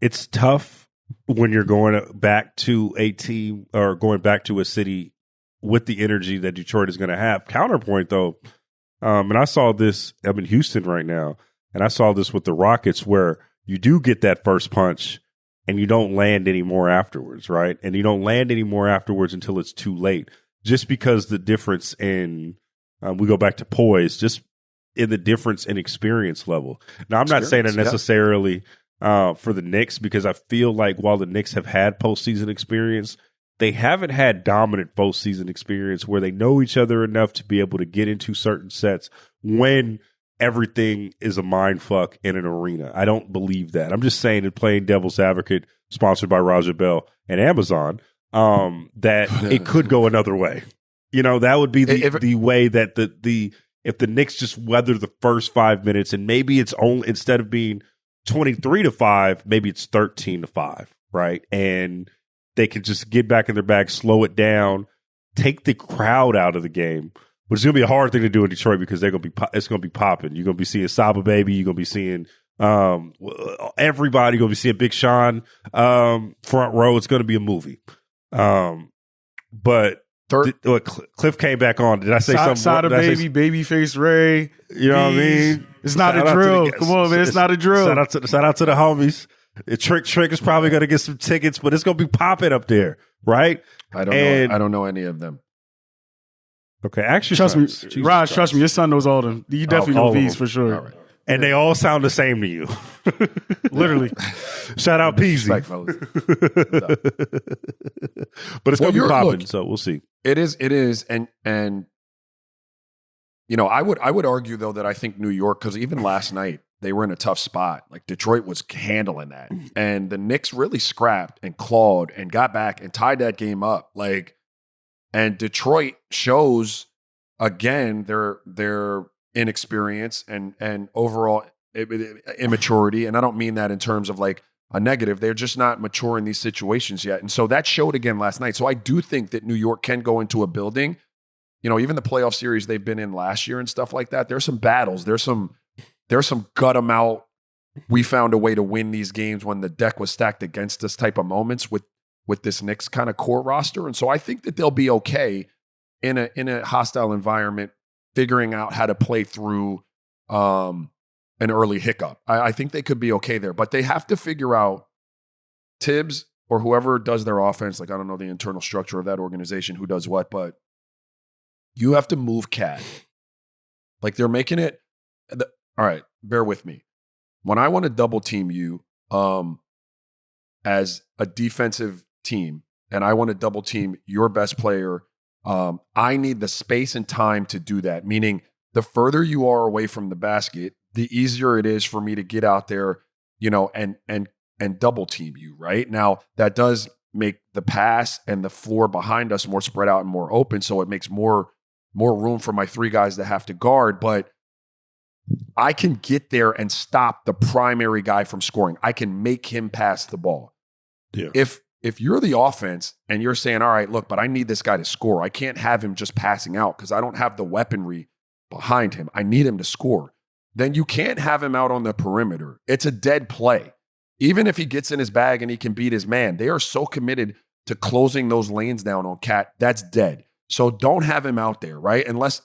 B: It's tough when you're going back to a team or going back to a city with the energy that Detroit is going to have. Counterpoint, though, and I saw this, I'm in Houston right now, and I saw this with the Rockets where you do get that first punch and you don't land anymore afterwards, right? And you don't land anymore afterwards until it's too late. Just because the difference in, we go back to poise, just in the difference in experience level. Now, I'm not saying that necessarily for the Knicks, because I feel like while the Knicks have had postseason experience, they haven't had dominant postseason experience where they know each other enough to be able to get into certain sets when everything is a mind fuck in an arena. I don't believe that. I'm just saying that, playing devil's advocate, sponsored by Raja Bell and Amazon. that it could go another way. You know, that would be the way that if the Knicks just weather the first 5 minutes, and maybe it's only, instead of being 23-5, maybe it's 13-5, right? And they can just get back in their bag, slow it down, take the crowd out of the game, which is going to be a hard thing to do in Detroit because it's going to be popping. You're going to be seeing Saba Baby. You're going to be seeing everybody. You're going to be seeing Big Sean front row. It's going to be a movie. But Cliff came back on. Did I say something?
D: Sada Baby, Babyface Ray.
B: You know what I mean?
D: It's not a drill. Come on, man. It's not a drill.
B: Shout out to the homies. Trick is probably going to get some tickets, but it's going to be popping up there, right?
C: I don't know any of them.
B: Okay, actually,
D: trust me, Raj. Trust me, your son knows all of them. You definitely know these for sure.
C: All right.
B: And they all sound the same to you.
D: Literally.
B: Shout out Peasy. But it's going to be popping, so we'll see.
C: It is, and you know, I would argue though that I think New York, because even last night they were in a tough spot. Like Detroit was handling that, and the Knicks really scrapped and clawed and got back and tied that game up. Like, and Detroit shows again their inexperience and overall immaturity. And I don't mean that in terms of like a negative. They're just not mature in these situations yet. And so that showed again last night. So I do think that New York can go into a building, you know, even the playoff series they've been in last year and stuff like that. There's some battles. There's some gut them out. We found a way to win these games when the deck was stacked against us type of moments with this Knicks kind of core roster. And so I think that they'll be okay in a hostile environment, figuring out how to play through an early hiccup. I think they could be okay there, but they have to figure out Tibbs or whoever does their offense. Like, I don't know the internal structure of that organization, who does what, but you have to move Cade. Like, they're making it. All right, bear with me. When I want to double team you as a defensive team, and I want to double team your best player, I need the space and time to do that. Meaning, the further you are away from the basket, the easier it is for me to get out there, you know, and double team you. Right now, that does make the pass and the floor behind us more spread out and more open, so it makes more room for my three guys to have to guard. But I can get there and stop the primary guy from scoring. I can make him pass the ball.
B: Yeah.
C: If you're the offense and you're saying, all right, look, but I need this guy to score. I can't have him just passing out because I don't have the weaponry behind him. I need him to score. Then you can't have him out on the perimeter. It's a dead play. Even if he gets in his bag and he can beat his man, they are so committed to closing those lanes down on Cat. That's dead. So don't have him out there, right? Unless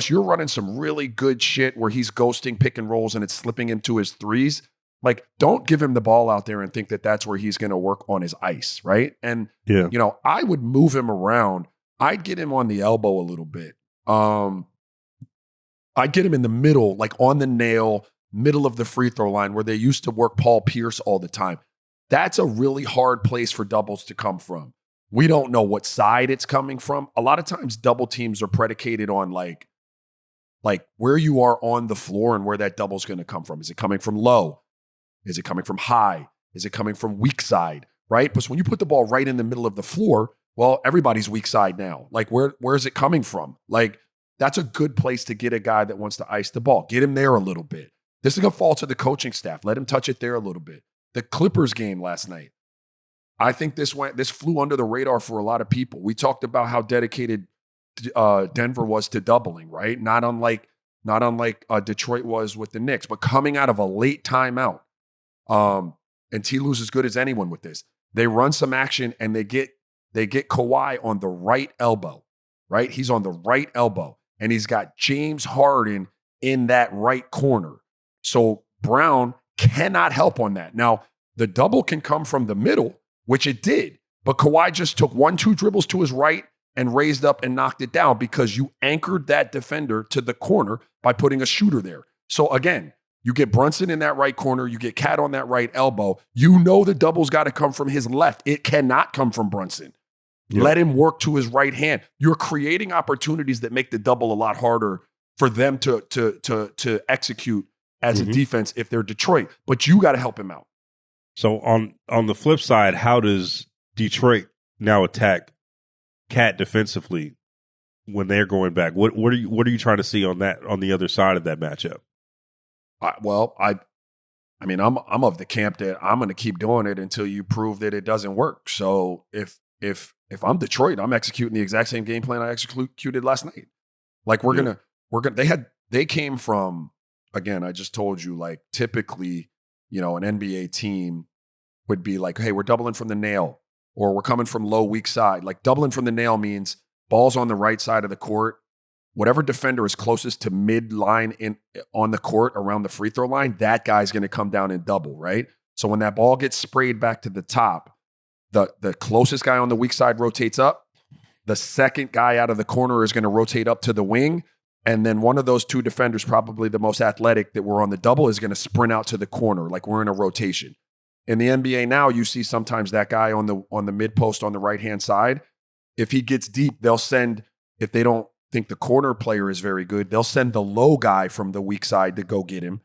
C: you're running some really good shit where he's ghosting pick and rolls and it's slipping into his threes. Like, don't give him the ball out there and think that that's where he's going to work on his ice, right? And,
B: yeah,
C: you know, I would move him around. I'd get him on the elbow a little bit. I'd get him in the middle, like on the nail, middle of the free throw line where they used to work Paul Pierce all the time. That's a really hard place for doubles to come from. We don't know what side it's coming from. A lot of times double teams are predicated on like where you are on the floor and where that double's going to come from. Is it coming from low? Is it coming from high? Is it coming from weak side, right? But when you put the ball right in the middle of the floor, well, everybody's weak side now. Like, where is it coming from? Like, that's a good place to get a guy that wants to ice the ball. Get him there a little bit. This is going to fall to the coaching staff. Let him touch it there a little bit. The Clippers game last night, I think this flew under the radar for a lot of people. We talked about how dedicated Denver was to doubling, right? Not unlike Detroit was with the Knicks, but coming out of a late timeout. And T-Lue's as good as anyone with this. They run some action and they get Kawhi on the right elbow, right? He's on the right elbow and he's got James Harden in that right corner. So Brown cannot help on that. Now, the double can come from the middle, which it did, but Kawhi just took 1-2 dribbles to his right and raised up and knocked it down because you anchored that defender to the corner by putting a shooter there. So again, you get Brunson in that right corner. You get Cat on that right elbow. You know the double's got to come from his left. It cannot come from Brunson. Yep. Let him work to his right hand. You're creating opportunities that make the double a lot harder for them to execute as a defense if they're Detroit. But you got to help him out.
B: So on the flip side, how does Detroit now attack Cat defensively when they're going back? What are you trying to see on the other side of that matchup?
C: I mean, I'm of the camp that I'm going to keep doing it until you prove that it doesn't work. So if I'm Detroit, I'm executing the exact same game plan I executed last night. Like they came from, again, I just told you, like, typically, an NBA team would be like, hey, we're doubling from the nail, or we're coming from low weak side. Like, doubling from the nail means ball's on the right side of the court. Whatever defender is closest to mid-line on the court around the free throw line, that guy's going to come down and double, right? So when that ball gets sprayed back to the top, the closest guy on the weak side rotates up. The second guy out of the corner is going to rotate up to the wing. And then one of those two defenders, probably the most athletic that were on the double, is going to sprint out to the corner like we're in a rotation. In the NBA now, you see sometimes that guy on the mid post on the right-hand side, if he gets deep, they'll send, if they don't think the corner player is very good, they'll send the low guy from the weak side to go get him,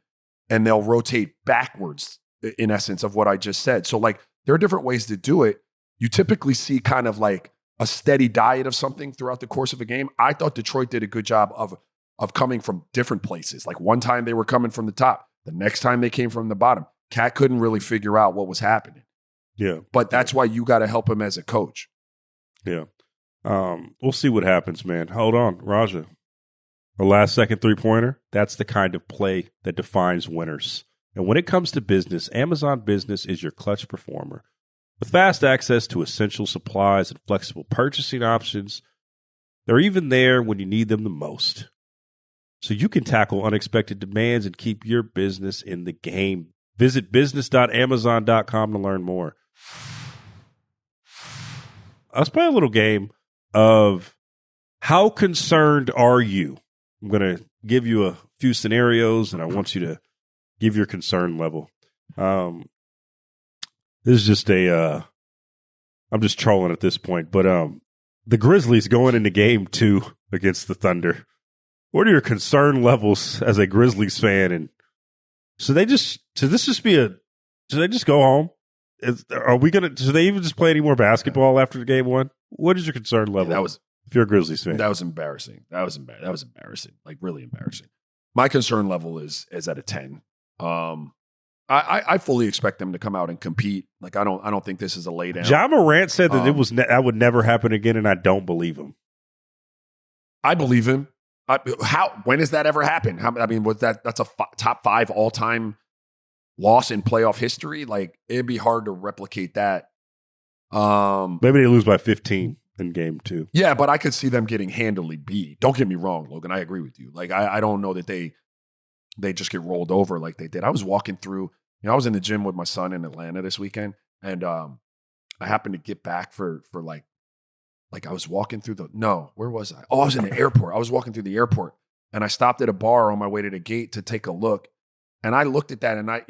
C: and they'll rotate backwards, in essence, of what I just said. So, like, there are different ways to do it. You typically see kind of like a steady diet of something throughout the course of a game. I thought Detroit did a good job of coming from different places. Like, one time they were coming from the top. The next time they came from the bottom. Cat couldn't really figure out what was happening.
B: Yeah.
C: But that's why you got to help him as a coach.
B: Yeah. We'll see what happens, man. Hold on, Raja. The last second three-pointer, that's the kind of play that defines winners. And when it comes to business, Amazon Business is your clutch performer. With fast access to essential supplies and flexible purchasing options, they're even there when you need them the most. So you can tackle unexpected demands and keep your business in the game. Visit business.amazon.com to learn more. Let's play a little game of how concerned are you? I'm going to give you a few scenarios, and I want you to give your concern level. This is just I'm just trolling at this point, but the Grizzlies going into game 2 against the Thunder. What are your concern levels as a Grizzlies fan? And should they just go home? Should they even just play any more basketball after game 1? What is your concern level?
C: Yeah,
B: if you're a Grizzlies fan.
C: That was embarrassing. That was embarrassing. Like, really embarrassing. My concern level is at a 10. I fully expect them to come out and compete. Like, I don't think this is a lay down.
B: Ja Morant said that that would never happen again, and I don't believe him.
C: I believe him. When has that ever happened? That's a top 5 all time loss in playoff history? Like, it'd be hard to replicate that.
B: Maybe they lose by 15 in game 2.
C: Yeah, but I could see them getting handily beat. Don't get me wrong, Logan. I agree with you. Like, I don't know that they just get rolled over like they did. I was walking through, I was in the gym with my son in Atlanta this weekend, and I happened to get back for like I was walking through where was I? Oh, I was in the airport. I was walking through the airport, and I stopped at a bar on my way to the gate to take a look. And I looked at that, and I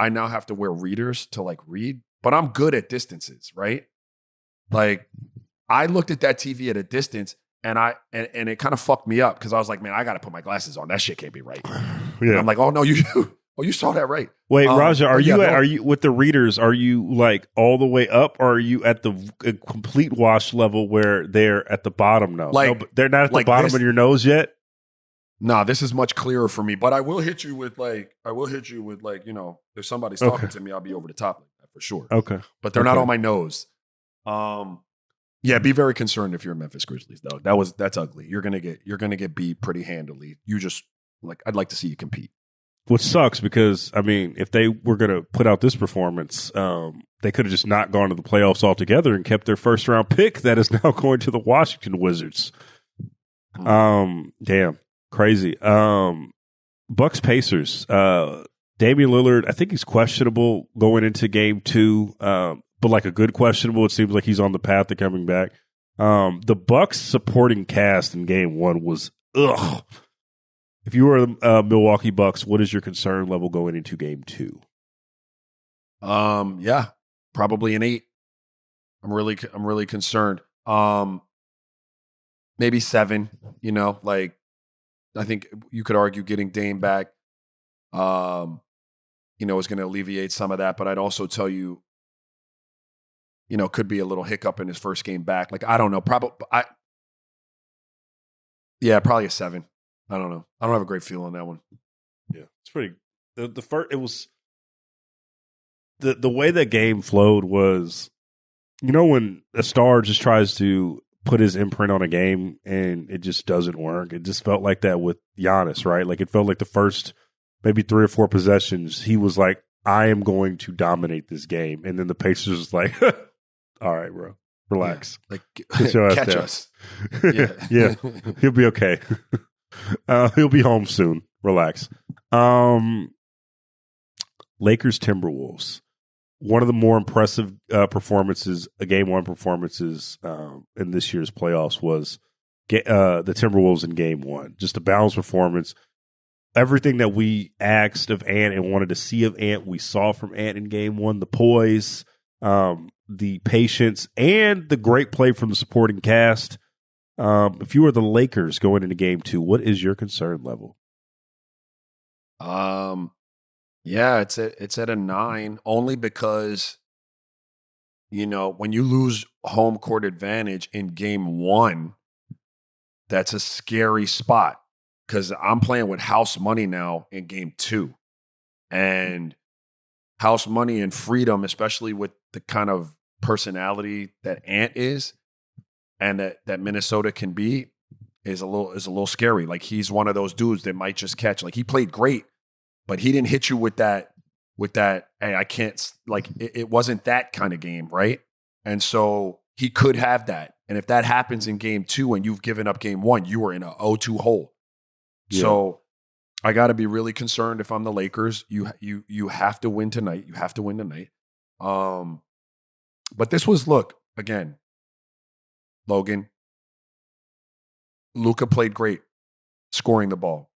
C: now have to wear readers to like read, but I'm good at distances, right? Like, I looked at that TV at a distance, and it kind of fucked me up because I was like, man, I got to put my glasses on. That shit can't be right. Yeah. And I'm like, oh no, you saw that right.
B: Wait, Raja, are you with the readers? Are you like all the way up, or are you at the complete wash level where they're at the bottom now?
C: Like,
B: no, they're not at the bottom of your nose yet.
C: Nah, this is much clearer for me. But I will hit you with if somebody's talking to me, I'll be over the top like that for sure.
B: Okay,
C: but they're not on my nose. Yeah, be very concerned if you're Memphis Grizzlies though. That's ugly. You're gonna get beat pretty handily. I'd like to see you compete.
B: Which sucks because, I mean, if they were going to put out this performance, they could have just not gone to the playoffs altogether and kept their first-round pick that is now going to the Washington Wizards. Damn. Crazy. Bucks Pacers. Damian Lillard, I think he's questionable going into game 2, but like a good questionable. It seems like he's on the path to coming back. The Bucks supporting cast in game 1 was ugh. If you were Milwaukee Bucks, what is your concern level going into game 2?
C: Yeah, probably an 8. I'm really concerned. Maybe 7. Like, I think you could argue getting Dame back, is going to alleviate some of that. But I'd also tell you, could be a little hiccup in his first game back. Like, I don't know. Probably a 7. I don't know. I don't have a great feel on that one.
B: Yeah, it's pretty. The first, it was the way that game flowed was, when a star just tries to put his imprint on a game and it just doesn't work. It just felt like that with Giannis, right? Like, it felt like the first maybe 3 or 4 possessions, he was like, I am going to dominate this game. And then the Pacers was like, all right, bro, relax.
C: Yeah, like, catch us.
B: Yeah, he'll be okay. He'll be home soon. Relax. Lakers-Timberwolves. One of the more impressive performances, game one performances in this year's playoffs was the Timberwolves in game one. Just a balanced performance. Everything that we asked of Ant and wanted to see of Ant, we saw from Ant in game one. The poise, the patience, and the great play from the supporting cast. If you were the Lakers going into game two, what is your concern level?
C: Yeah, it's at a 9, only because, when you lose home court advantage in game one, that's a scary spot, because I'm playing with house money now in game 2. And house money and freedom, especially with the kind of personality that Ant is and that Minnesota can be, is a little scary. Like, he's one of those dudes that might just catch. Like, he played great, but he didn't hit you with that, hey, I can't, like, it wasn't that kind of game, right? And so he could have that. And if that happens in game 2 and you've given up game 1, you are in a 0-2 hole. Yeah. So I got to be really concerned if I'm the Lakers. You have to win tonight. You have to win tonight. But this was, look, again, Logan, Luka played great scoring the ball.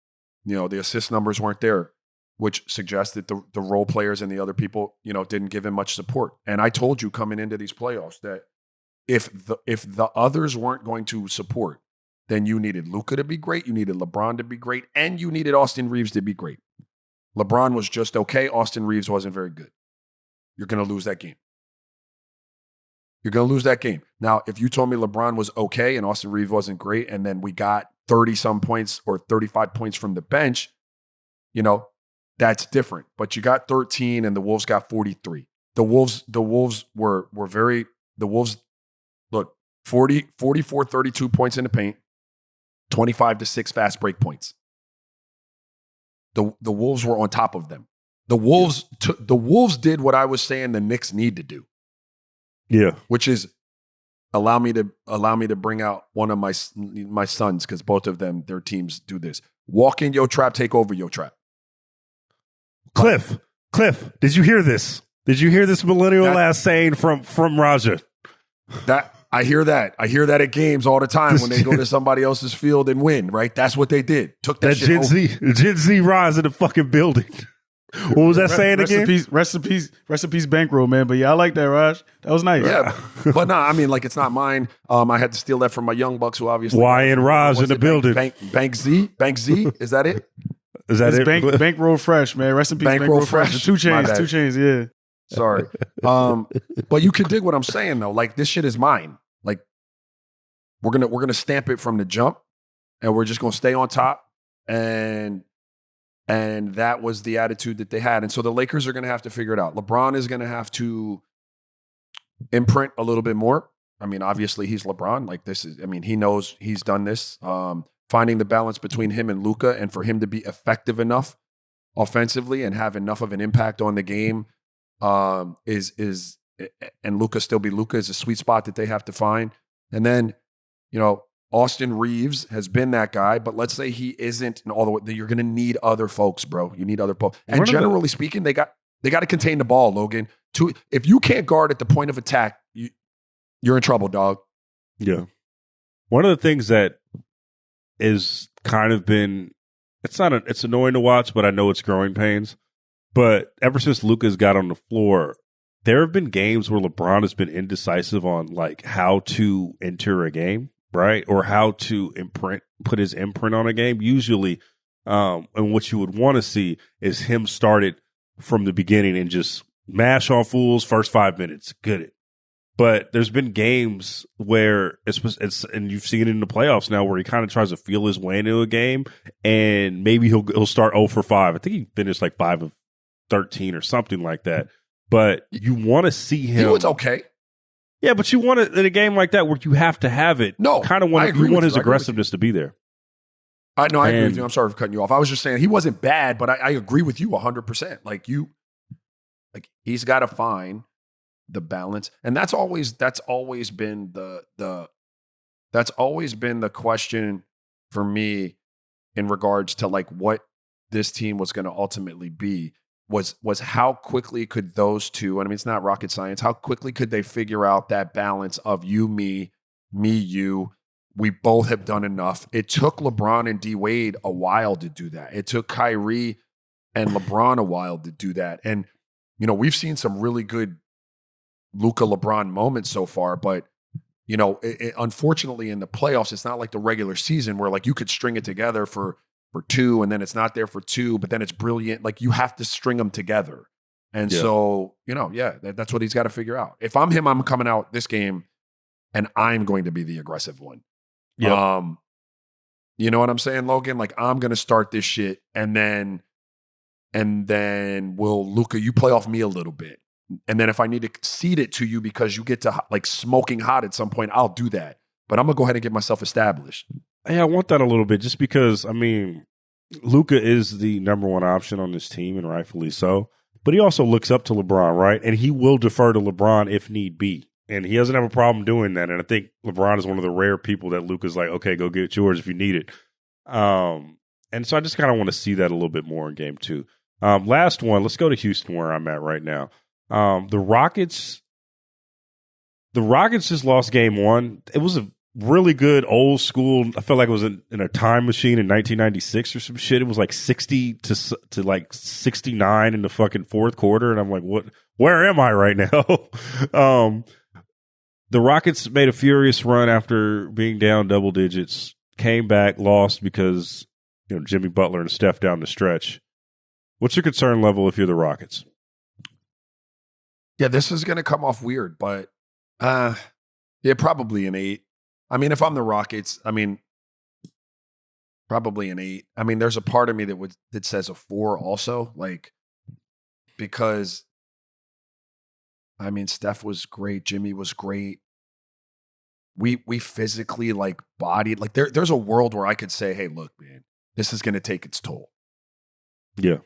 C: The assist numbers weren't there, which suggests that the role players and the other people, didn't give him much support. And I told you coming into these playoffs that if the others weren't going to support, then you needed Luka to be great, you needed LeBron to be great, and you needed Austin Reeves to be great. LeBron was just okay. Austin Reeves wasn't very good. You're going to lose that game. You're going to lose that game. Now, if you told me LeBron was okay and Austin Reeves wasn't great, and then we got 30-some points or 35 points from the bench, that's different. But you got 13 and the Wolves got 43. The Wolves were very, look, 44, 32 points in the paint, 25-6 fast break points. The Wolves were on top of them. The Wolves did what I was saying the Knicks need to do.
B: Yeah.
C: Which is allow me to bring out one of my sons, because both of them, their teams do this. Walk in your trap, take over your trap.
B: Cliff, did you hear this? Did you hear this millennial last saying from Raja?
C: That I hear that. I hear that at games all the time when they go to somebody else's field and win, right? That's what they did. Took that shit
B: Gen Z rise in the fucking building. What was that saying again?
D: Rest in peace, bankroll, man. But yeah, I like that, Raj. That was nice.
C: Yeah, but no, I mean, like, it's not mine. I had to steal that from my young bucks, who obviously
B: Y and Raj in the building.
C: Bank Z, is that it?
B: Is that it?
D: Bankroll fresh, man. Rest in peace,
C: bankroll fresh.
D: 2 chains, yeah.
C: Sorry, but you can dig what I'm saying though. Like, this shit is mine. Like, we're gonna stamp it from the jump, and we're just gonna stay on top. And that was the attitude that they had. And so the Lakers are going to have to figure it out. LeBron is going to have to imprint a little bit more. I mean, obviously he's LeBron. Like, he knows he's done this. Finding the balance between him and Luka, and for him to be effective enough offensively and have enough of an impact on the game and Luka still be Luka, is a sweet spot that they have to find. And then, Austin Reeves has been that guy, but let's say he isn't, and all the way, you're going to need other folks, bro. You need other folks. And generally speaking, they got to contain the ball, Logan. If you can't guard at the point of attack, you're in trouble, dog.
B: Yeah. One of the things that is kind of been, it's annoying to watch, but I know it's growing pains. But ever since Luka's got on the floor, there have been games where LeBron has been indecisive on like how to enter a game. Right? Or how to put his imprint on a game. Usually, and what you would want to see is him start it from the beginning and just mash on fools first 5 minutes. Get it. But there's been games where it's and you've seen it in the playoffs now where he kind of tries to feel his way into a game, and maybe he'll start 0 for 5. I think he finished like 5 of 13 or something like that. But you want to see him.
C: He was okay.
B: Yeah, but you want it in a game like that where you have to have it.
C: No,
B: kind of want you want his aggressiveness to be there.
C: I agree with you. I'm sorry for cutting you off. I was just saying he wasn't bad, but I agree with you 100%. Like he's got to find the balance, and that's always been the question for me in regards to like what this team was going to ultimately be was how quickly could those two, and I mean it's not rocket science, how quickly could they figure out that balance of you, me, you. We both have done enough. It took LeBron and D Wade a while to do that. It took Kyrie and LeBron a while to do that, and we've seen some really good Luka LeBron moments so far, but unfortunately in the playoffs, it's not like the regular season where like you could string it together for 2 and then it's not there for 2, but then it's brilliant. Like you have to string them together. And so, that's what he's got to figure out. If I'm him, I'm coming out this game and I'm going to be the aggressive one.
B: Yeah.
C: You know what I'm saying, Logan? Like I'm going to start this shit and then will Luka, you play off me a little bit. And then if I need to cede it to you because you get to like smoking hot at some point, I'll do that. But I'm going to go ahead and get myself established.
B: Yeah, I want that a little bit just because, I mean, Luka is the number one option on this team and rightfully so. But he also looks up to LeBron, right? And he will defer to LeBron if need be. And he doesn't have a problem doing that. And I think LeBron is one of the rare people that Luka's like, okay, go get yours if you need it. And so I just kind of want to see that a little bit more in game 2. Last one, let's go to Houston where I'm at right now. The Rockets just lost game 1. It was a really good old school. I felt like it was in a time machine in 1996 or some shit. It was like 60 to like 69 in the fucking fourth quarter. And I'm like, what, where am I right now? The Rockets made a furious run after being down double digits, came back, lost because, Jimmy Butler and Steph down the stretch. What's your concern level if you're the Rockets?
C: Yeah, this is going to come off weird, but probably an 8. I mean, if I'm the Rockets, probably an 8. I mean, there's a part of me that says a 4 also, like because Steph was great, Jimmy was great. We physically like bodied like there's a world where I could say, hey, look, man, this is going to take its toll.
B: Yeah,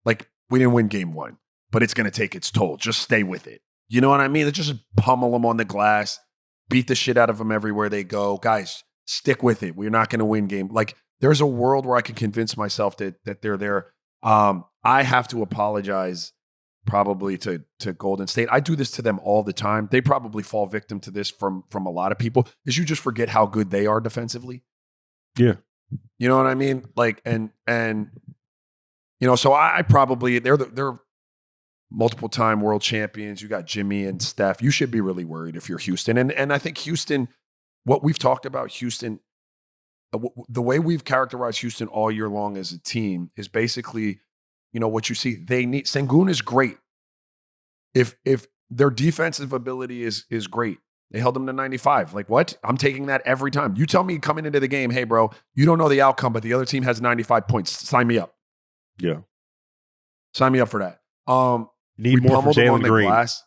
C: like we didn't win game 1. But it's going to take its toll. Just stay with it. You know what I mean? Let's just pummel them on the glass, beat the shit out of them everywhere they go. Guys, stick with it. We're not going to win game. Like, there's a world where I can convince myself that they're there. I have to apologize probably to Golden State. I do this to them all the time. They probably fall victim to this from a lot of people, is you just forget how good they are defensively.
B: Yeah.
C: You know what I mean? Like, and so I probably, they're multiple time world champions. You got Jimmy and Steph. You should be really worried if you're Houston. And I think Houston, what we've talked about Houston, the way we've characterized Houston all year long as a team is basically, what you see. They need Sengun is great. If their defensive ability is great, they held them to 95. Like what? I'm taking that every time. You tell me coming into the game, hey bro, you don't know the outcome, but the other team has 95 points. Sign me up.
B: Yeah.
C: Sign me up for that.
B: Need more from Jalen Green.
C: Glass.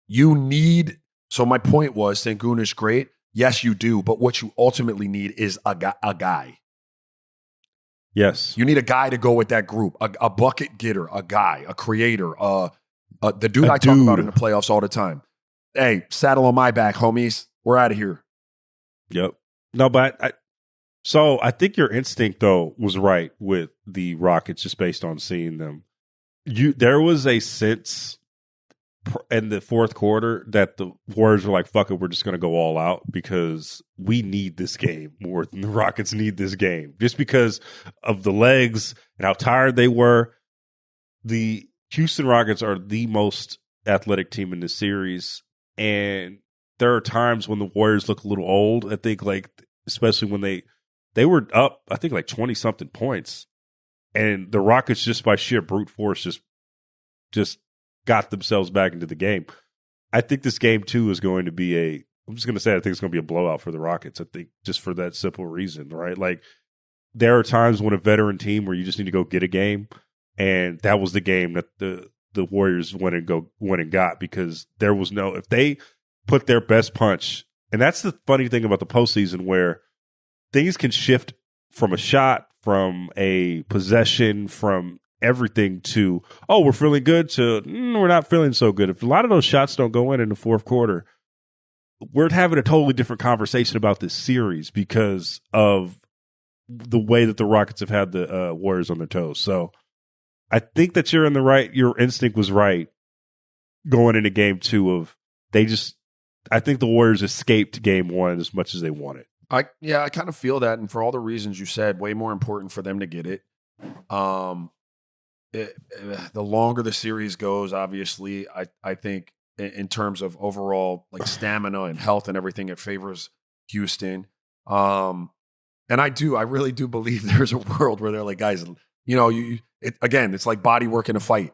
C: You need. So my point was, Sengun is great. Yes, you do. But what you ultimately need is a guy.
B: Yes.
C: You need a guy to go with that group. A bucket getter, a guy, a creator, the dude I talk about in the playoffs all the time. Hey, saddle on my back, homies. We're out of here.
B: Yep. No, but I think your instinct though was right with the Rockets, just based on seeing them. There was a sense in the fourth quarter that the Warriors were like, fuck it, we're just going to go all out because we need this game more than the Rockets need this game. Just because of the legs and how tired they were. The Houston Rockets are the most athletic team in the series. And there are times when the Warriors look a little old. I think like, especially when they were up, I think like 20-something points. And the Rockets, just by sheer brute force, just got themselves back into the game. I think this game 2 is going to be I'm just going to say I think it's going to be a blowout for the Rockets. I think just for that simple reason, right? Like there are times when a veteran team where you just need to go get a game, and that was the game that the Warriors went and got, because there was if they put their best punch, and that's the funny thing about the postseason where things can shift from a shot, from a possession, from everything to, oh, we're feeling good, to we're not feeling so good. If a lot of those shots don't go in the fourth quarter, we're having a totally different conversation about this series because of the way that the Rockets have had the Warriors on their toes. So I think that you're in the right. Your instinct was right going into game 2 of I think the Warriors escaped game 1 as much as they wanted.
C: I kind of feel that, and for all the reasons you said, way more important for them to get it. The longer the series goes, obviously, I think in terms of overall like stamina and health and everything, it favors Houston. And I really do believe there's a world where they're like, guys, it's like body work in a fight.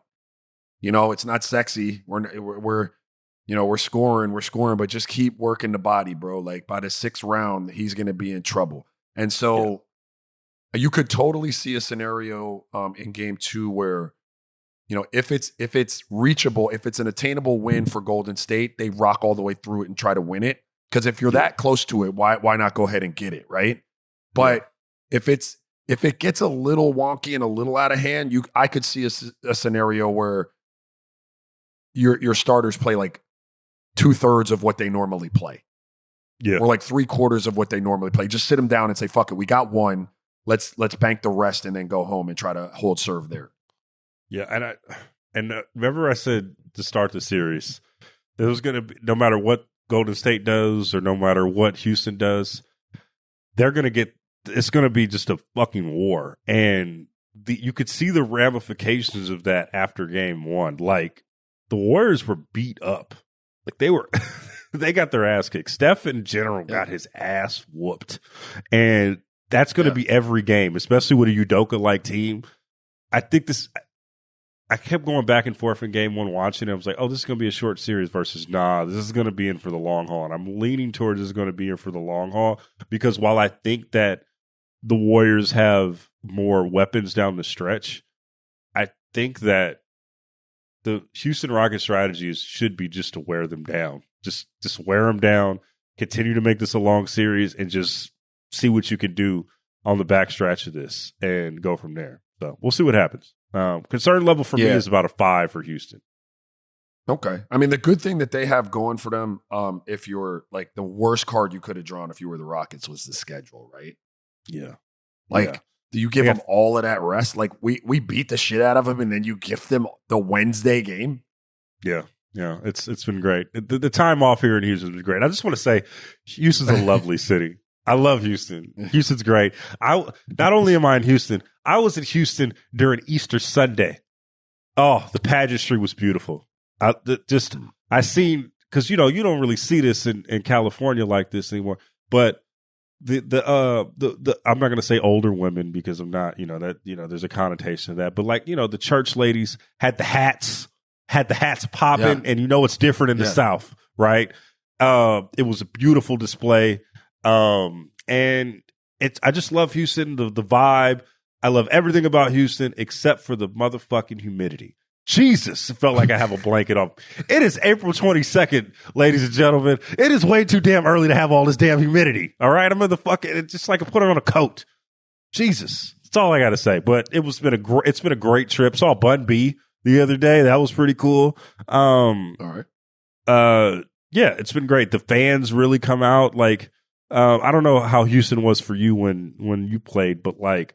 C: It's not sexy. We're scoring, but just keep working the body, bro. Like by the 6th round, he's going to be in trouble. And so you could totally see a scenario in game 2 where, if it's reachable, if it's an attainable win for Golden State, they rock all the way through it and try to win it. Because if you're that close to it, why not go ahead and get it, right? But if it gets a little wonky and a little out of hand, I could see a scenario where your starters play like 2/3 of what they normally play.
B: Yeah.
C: Or like 3/4 of what they normally play. Just sit them down and say, fuck it, we got one. Let's bank the rest and then go home and try to hold serve there.
B: Yeah, and remember I said to start the series, there was going to be, no matter what Golden State does or no matter what Houston does, it's going to be just a fucking war. And you could see the ramifications of that after game 1. Like the Warriors were beat up. Like they got their ass kicked. Steph in general got his ass whooped. And that's going to be every game, especially with a Udoka-like team. I kept going back and forth in game 1 watching it. I was like, oh, this is going to be a short series versus this is going to be in for the long haul. And I'm leaning towards this is going to be in for the long haul because while I think that the Warriors have more weapons down the stretch, I think that the Houston Rockets strategies should be just to wear them down. Just wear them down, continue to make this a long series, and just see what you can do on the backstretch of this and go from there. So we'll see what happens. Concern level for me is about a 5 for Houston.
C: Okay. I mean, the good thing that they have going for them, if you're like the worst card you could have drawn if you were the Rockets was the schedule, right?
B: Yeah.
C: Do you give them all of that rest? Like we beat the shit out of them and then you gift them the Wednesday game?
B: Yeah. Yeah. It's been great. The time off here in Houston has been great. I just want to say Houston's a lovely city. I love Houston. Houston's great. Not only am I in Houston, I was in Houston during Easter Sunday. Oh, the pageantry was beautiful. I seen, because you don't really see this in California like this anymore. But the I'm not going to say older women because I'm not, there's a connotation to that. But like, the church ladies had the hats popping, and it's different in the South, right? It was a beautiful display. And I just love Houston, the vibe. I love everything about Houston except for the motherfucking humidity. Jesus, it felt like I have a blanket on. It is April 22nd, ladies and gentlemen. It is way too damn early to have all this damn humidity. All right, I'm in the fucking. It's just like I put it on a coat. Jesus, that's all I got to say. But it's been a great trip. Saw Bun B the other day. That was pretty cool.
C: All right.
B: Yeah, it's been great. The fans really come out. Like, I don't know how Houston was for you when you played, but like.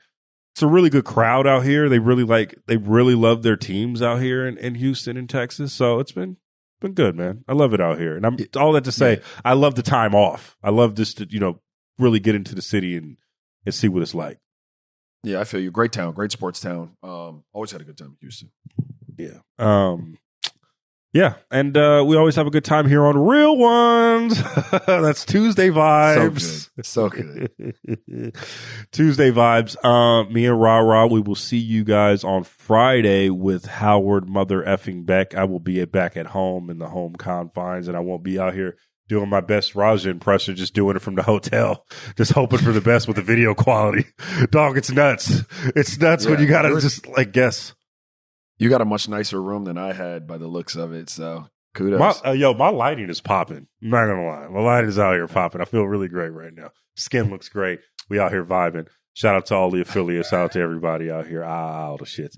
B: It's a really good crowd out here. They really love their teams out here in Houston and Texas. So it's been good, man. I love it out here. And I'm all that to say, I love the time off. I love this to, really get into the city and see what it's like.
C: Yeah, I feel you. Great town, great sports town. Always had a good time in Houston.
B: Yeah. Yeah, and we always have a good time here on Real Ones. That's Tuesday vibes.
C: So good.
B: Tuesday vibes. Me and Ra, we will see you guys on Friday with Howard Mother effing Beck. I will be back at home in the home confines, and I won't be out here doing my best Raja impression, just doing it from the hotel, just hoping for the best with the video quality. Dog, it's nuts. It's nuts when you got to just guess.
C: You got a much nicer room than I had by the looks of it, so kudos.
B: My lighting is popping. I'm not going to lie. My lighting is out here popping. I feel really great right now. Skin looks great. We out here vibing. Shout out to all the affiliates, out to everybody out here. All the shits.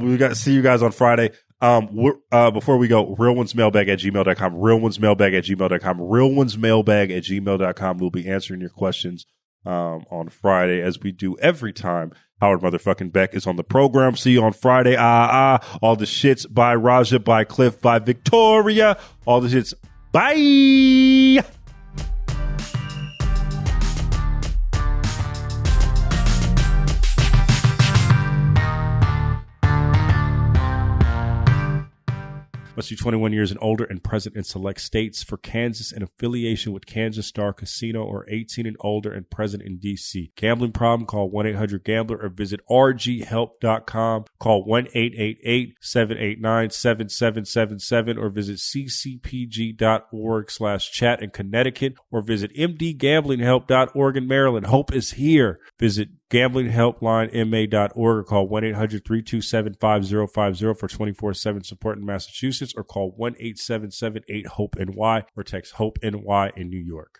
B: We got to see you guys on Friday. Before we go, realonesmailbag@gmail.com, realonesmailbag@gmail.com, realonesmailbag@gmail.com. We'll be answering your questions on Friday, as we do every time Howard motherfucking Beck is on the program. See you on Friday. All the shits by Raja, by Cliff, by Victoria. All the shits. Bye. Must be 21 years and older and present in select states. For Kansas, in affiliation with Kansas Star Casino, or 18 and older and present in D.C. Gambling problem? Call 1-800-GAMBLER or visit rghelp.com. Call 1-888-789-7777 or visit ccpg.org/chat in Connecticut, or visit mdgamblinghelp.org in Maryland. Hope is here. Visit gamblinghelplinema.org or call 1-800-327-5050 for 24/7 support in Massachusetts, or call 1-877-8-HOPE-NY or text HOPE-NY in New York.